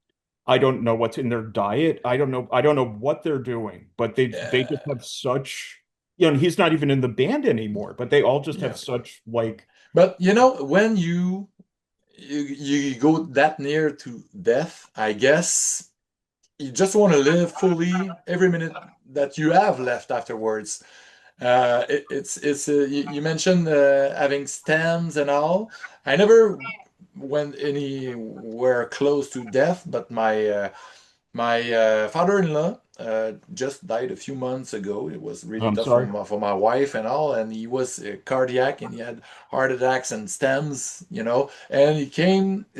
I don't know what's in their diet. I don't know what they're doing, but they just Yeah. have such, he's not even in the band anymore, but they all just have Yeah. such like, But when you go that near to death, I guess you just want to live fully every minute that you have left afterwards. You mentioned having stems and all. I never went anywhere close to death, but my father-in-law just died a few months ago. It was really I'm tough sorry. for my wife and all, and he was cardiac and he had heart attacks and stems, and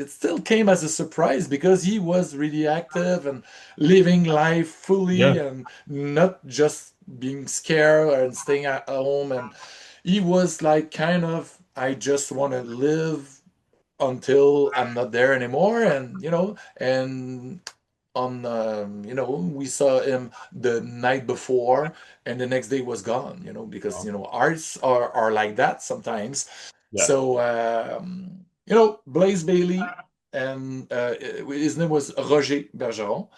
it still came as a surprise because he was really active and living life fully Yeah. and not just being scared and staying at home. And he was like, kind of, I just want to live until I'm not there anymore, and on we saw him the night before and the next day was gone, because Oh, arts are like that sometimes. yeah. So Blaze Bailey, and his name was Roger Bergeron,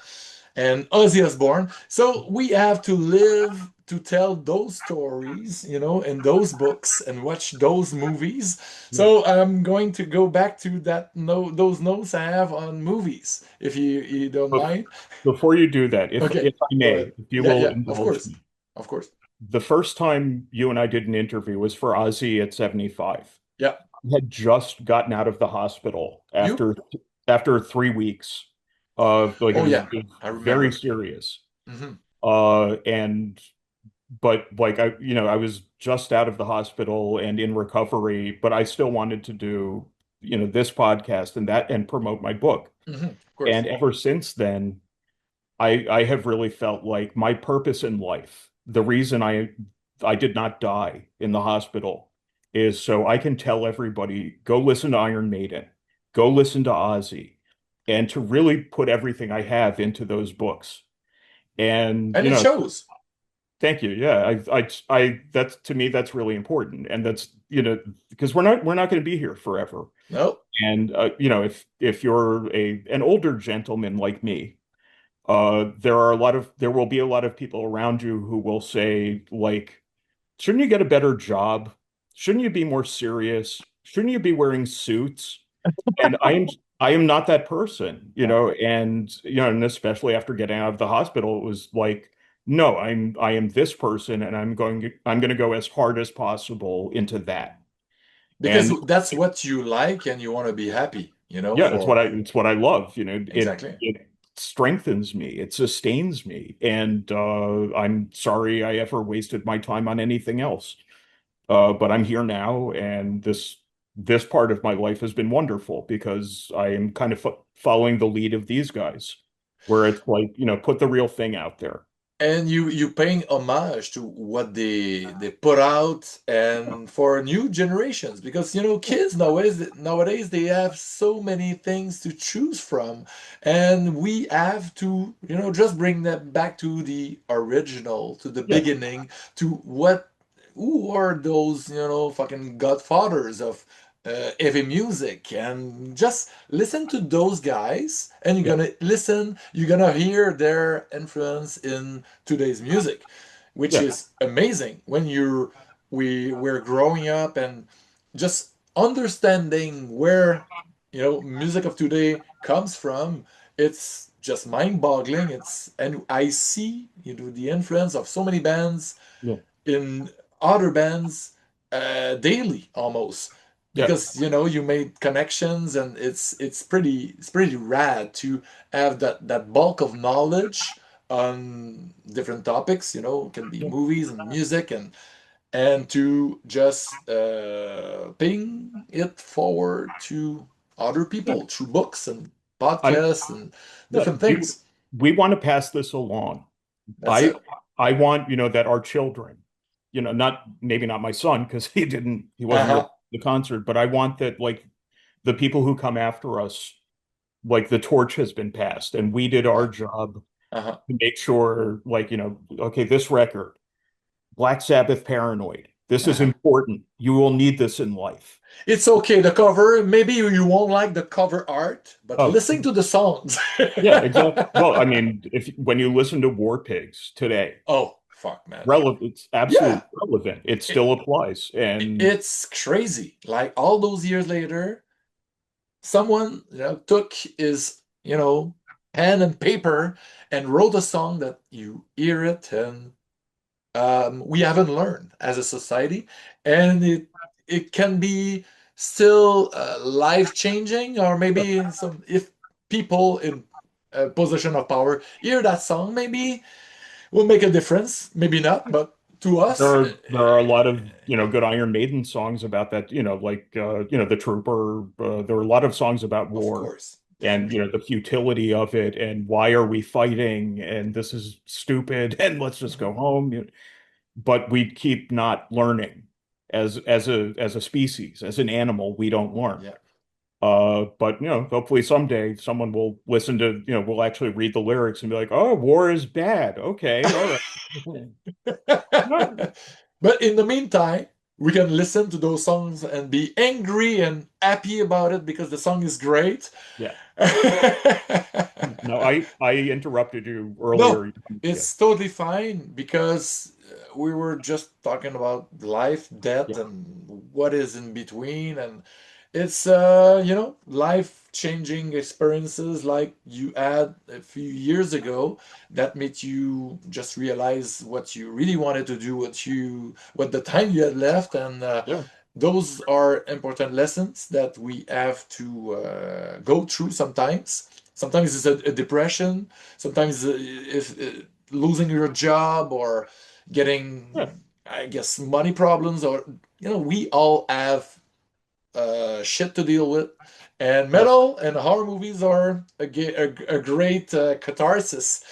and Ozzy Osbourne. So we have to live to tell those stories, in those books and watch those movies. Yeah. So I'm going to go back to those notes I have on movies, if you don't But mind. before you do that, Okay, if I go ahead. may, if you Yeah, will yeah, of indulge course, me, of course. the first time you and I did an interview was for Ozzy at 75. Yeah, He had just gotten out of the hospital you? after 3 weeks of like Oh yeah, it was I very remember. serious. Hmm. And but like I was just out of the hospital and in recovery, but I still wanted to do, this podcast and promote my book. Hmm. Of course. And ever since then, I have really felt like my purpose in life, the reason I did not die in the hospital is so I can tell everybody, go listen to Iron Maiden, go listen to Ozzy, and to really put everything I have into those books. And, And it shows. thank you. Yeah, that's to me, that's really important. And that's, because we're not going to be here forever. No. And, if you're an older gentleman like me, there will be a lot of people around you who will say, like, shouldn't you get a better job? Shouldn't you be more serious? Shouldn't you be wearing suits? And I am not that person, and especially after getting out of the hospital, it was like, no, I am this person, and I'm going to go as hard as possible into that. Because And that's what you like and you want to be happy, yeah, for it's what I love. exactly. It strengthens me, it sustains me, and I'm sorry I ever wasted my time on anything else. But I'm here now, and this part of my life has been wonderful because I am kind of following the lead of these guys, where it's like, put the real thing out there. And you paying homage to what they put out and for new generations, because kids nowadays they have so many things to choose from, and we have to just bring them back to the original, to the Yeah, beginning, to who are those fucking godfathers of heavy music, and just listen to those guys, and yeah, you're gonna hear their influence in today's music, which yeah, is amazing when we're growing up and just understanding where music of today comes from. It's just mind-boggling. And I see the influence of so many bands yeah. in other bands daily almost Yeah. because you made connections and it's pretty rad to have that bulk of knowledge on different topics. It can be Yeah. movies and music and to just ping it forward to other Yeah. people through books and I'm podcasts and yeah, different things. we want to pass this along. That's I it. I want, that our children, not maybe not my son because he wasn't here Uh-huh. at the concert, but I want that like the people who come after us, like the torch has been passed and we did our Yeah. job Uh-huh. to make sure, like, okay, this record, Black Sabbath Paranoid, this is Uh-huh. important. You will need this in life. It's okay, the cover. Maybe you won't like the cover art, but Oh, listen to the songs. yeah, exactly. Well, I mean, if when you listen to War Pigs today, Oh, fuck, man. relevant, it's Yeah, absolutely relevant. It it, still applies. And it's crazy. Like all those years later, someone took his pen and paper and wrote a song that you hear it and we haven't learned as a society, and it can be still life changing, or maybe some if people in a position of power hear that song, maybe will make a difference. Maybe not, but to us, there are a lot of, good Iron Maiden songs about that, like The Trooper. There are a lot of songs about of war course, and, definitely. the futility of it and why are we fighting and this is stupid and let's just go home. But we keep not learning as a species, as an animal, we don't learn. Yeah. But hopefully someday someone will listen to, will actually read the lyrics and be like, oh, war is bad. Okay, all right. But in the meantime, we can listen to those songs and be angry and happy about it because the song is great. Yeah. No, I interrupted you No, earlier. Yeah, it's totally fine because we were just talking about life, yeah, death, and what is in between, and it's life-changing experiences like you had a few years ago that made you just realize what you really wanted to do, what the time you had left, and yeah, those are important lessons that we have to go through sometimes. Sometimes it's a depression. Sometimes if losing your job or yeah. getting, I guess, money problems, or we all have shit to deal with. And Yes. metal and horror movies are a great catharsis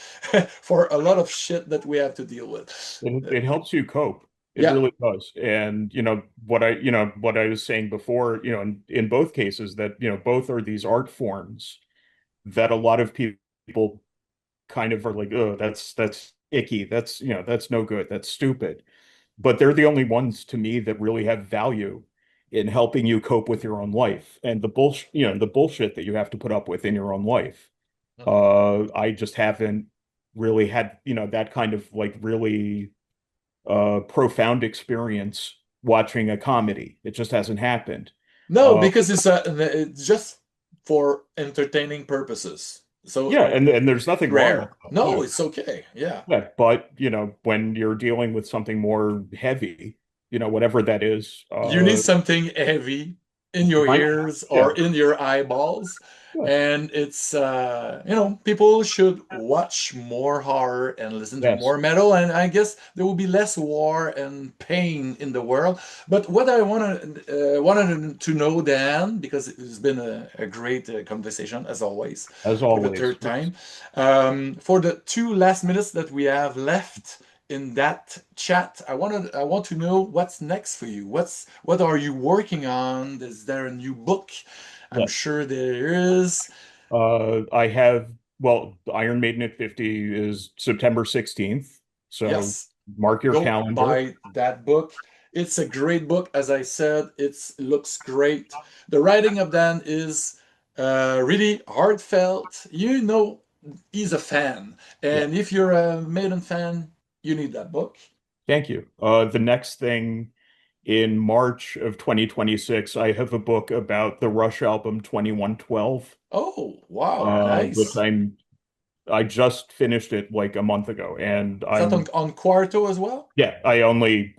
for a lot of shit that we have to deal with. It helps you cope. It Yeah, really does. And what I was saying before, in both cases that, both are these art forms that a lot of people kind of are like, oh, that's icky. That's no good. That's stupid. But they're the only ones to me that really have value in helping you cope with your own life and the bullshit that you have to put up with in your own life. I just haven't really had, that kind of like really profound experience watching a comedy. It just hasn't happened. no, Uh, because it's just for entertaining purposes. So yeah, and there's nothing wrong with rare. that. No, Yeah. it's okay. Yeah. Yeah, but when you're dealing with something more heavy, whatever that is, You need something heavy in your mine, ears yeah, or in your eyeballs. yeah, And it's, people should watch more horror and listen to yes, more metal. And I guess there will be less war and pain in the world. But what I wanted to know, Dan, because it's been a great conversation, as always, as for the always. third time, for the 2 last minutes that we have left in that chat, I want to know what's next for you. What are you working on? Is there a new book? I'm Yes. sure there is. I have, well, Iron Maiden at 50 is September 16th. So Yes, mark your go calendar. buy that book. It's a great book, as I said. It looks great. The writing of Dan is really heartfelt. He's a fan, Yeah. and if you're a Maiden fan, you need that book. Thank you. The next thing in March of 2026, I have a book about the Rush album 2112, Oh, wow, which nice. I just finished it like a month ago, and Is that on Quarto as well? yeah, I only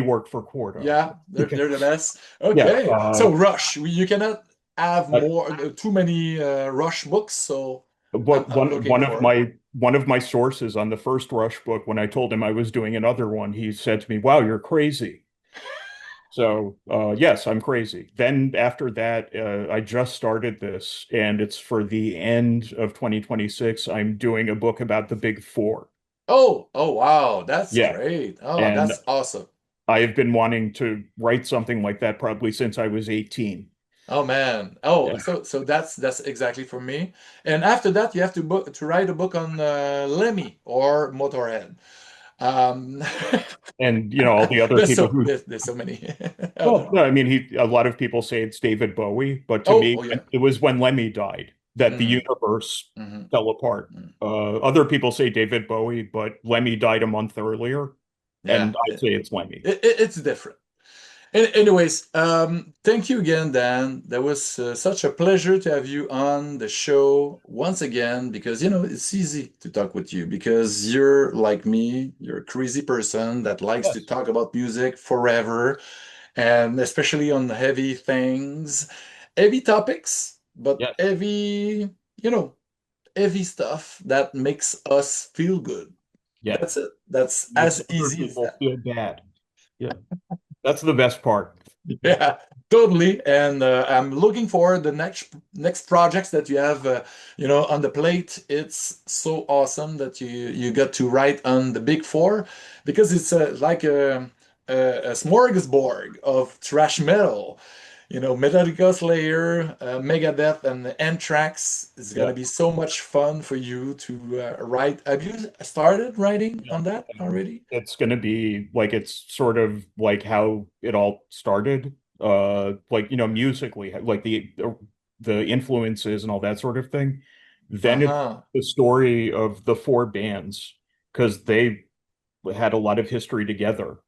work for Quarto. Yeah, they're the best. Yeah, Okay, so Rush, you cannot have I, more too many Rush books, so what I'm one looking one of for. my sources on the first Rush book, when I told him I was doing another one, he said to me, "Wow, you're crazy." So, yes, I'm crazy. Then after that, I just started this, and it's for the end of 2026. I'm doing a book about the Big Four. Oh wow, that's Yeah, great. Oh, and that's awesome. I have been wanting to write something like that probably since I was 18. Oh man. Oh, Yeah. so that's exactly for me. And after that, you have to write a book on Lemmy or Motorhead. Um, And all the other people who, there's so many well, other. no, I mean, a lot of people say it's David Bowie, but to Oh me, oh yeah. it was when Lemmy died that the Hmm. universe Hmm. fell apart. Other people say David Bowie, but Lemmy died a month earlier, Yeah, and I say it's Lemmy. it's different. Anyways, thank you again, Dan. That was such a pleasure to have you on the show once again because, it's easy to talk with you because you're like me, you're a crazy person that likes to Yes, talk about music forever and especially on heavy things, heavy topics, but yes, you know, heavy stuff that makes us feel good. yeah. That's it. That's Makes as other easy as people that. feel bad. Yeah, that's the best part. Yeah, totally. And I'm looking for the next projects that you have, on the plate. It's so awesome that you got to write on the Big Four because it's like a smorgasbord of thrash metal. Metallica, Slayer, Megadeth, and Anthrax. It's gonna Yeah. be so much fun for you to write. Have you started writing Yeah. on that already? It's going to be like it's sort of like how it all started, like musically, like the influences and all that sort of thing. Then it's Uh-huh. the story of the four bands because they had a lot of history together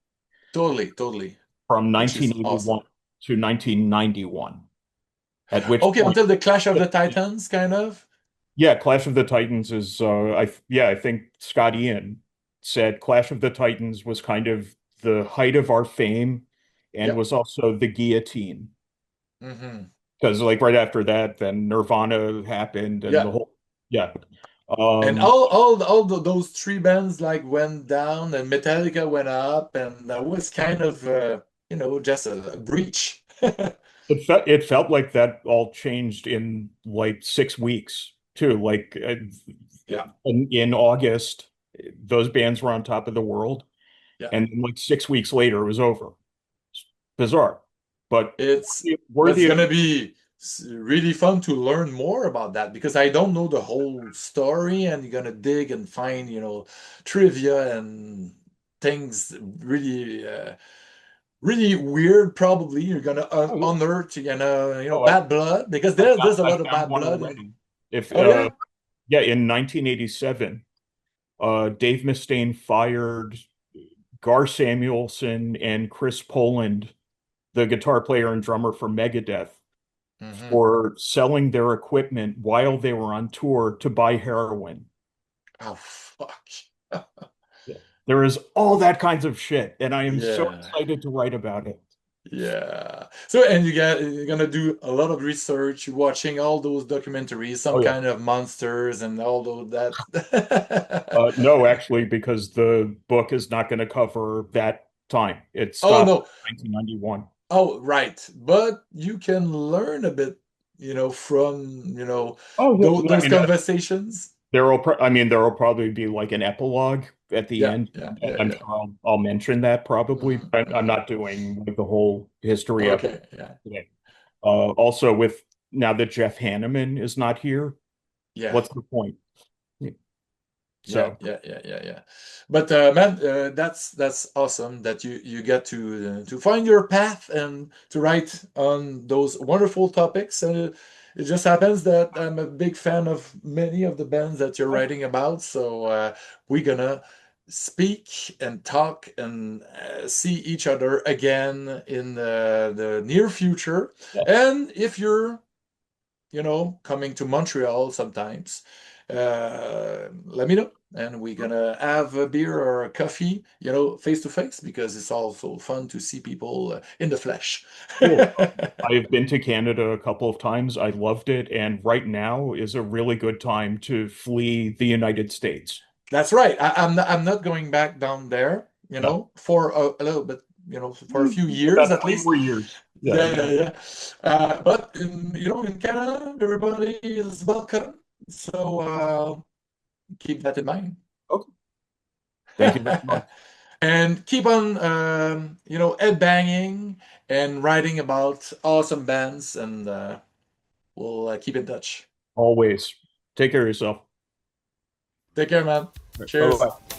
Totally, totally. from Which is 1981 awesome. to 1991. At which Okay, point, until the Clash of the Titans, kind of. yeah, Clash of the Titans is I think Scott Ian said Clash of the Titans was kind of the height of our fame and Yep. was also the guillotine. Hmm. Because like right after that, then Nirvana happened and the Yeah. whole yeah. And Um those three bands like went down and Metallica went up, and that was kind of just a breach. it felt like that all changed in like 6 weeks too. Like Yeah. in August, those bands were on top of the world, Yeah. and then, like 6 weeks later, it was over. Bizarre, but It's but it's worthy of gonna be really fun to learn more about that because I don't know the whole story, and you're gonna dig and find, trivia and things really really weird. Probably you're gonna oh yeah. unearth, Oh, bad blood because there's a I lot of found bad one blood in. already. If Oh yeah. Yeah, in 1987, Dave Mustaine fired Gar Samuelson and Chris Poland, the guitar player and drummer for Megadeth, Hmm. for selling their equipment while they were on tour to buy heroin. Oh fuck. Yeah. There is all that kinds of shit, and I am so Yeah. excited to write about it. Yeah. So, and you're gonna do a lot of research, watching all those documentaries, some Oh yeah. kind of monsters and all those that. No, actually, because the book is not going to cover that time. It Oh stopped no. in 1991. Oh, right. But you can learn a bit, from, Oh yeah. I those mean, conversations. I mean, there will probably be like an epilogue at the Yeah, end. yeah, And yeah, I'm yeah. sure I'll mention that probably, Hmm. but I'm Hmm. not doing like the whole history of it Okay, yeah, today. Also, with now that Jeff Hanneman is not here, yeah. what's the point? Yeah, So, yeah, yeah, yeah, yeah. But man, that's awesome that you get to find your path and to write on those wonderful topics. And it just happens that I'm a big fan of many of the bands that you're writing about. So we're gonna speak and talk and see each other again in the near future. yes, And if you're coming to Montreal sometimes. let me know. And we're gonna have a beer or a coffee, face to face, because it's also fun to see people in the flesh. Cool. I've been to Canada a couple of times. I loved it, and right now is a really good time to flee the United States. That's right. I'm not going back down there, for a little bit, for a few years About at least. 4 years. Yeah. But in Canada, everybody is welcome. So keep that in mind. Okay. Thank you very much. And keep on, head banging and writing about awesome bands, and we'll keep in touch. Always. Take care of yourself. Take care, man. Cheers. Bye-bye.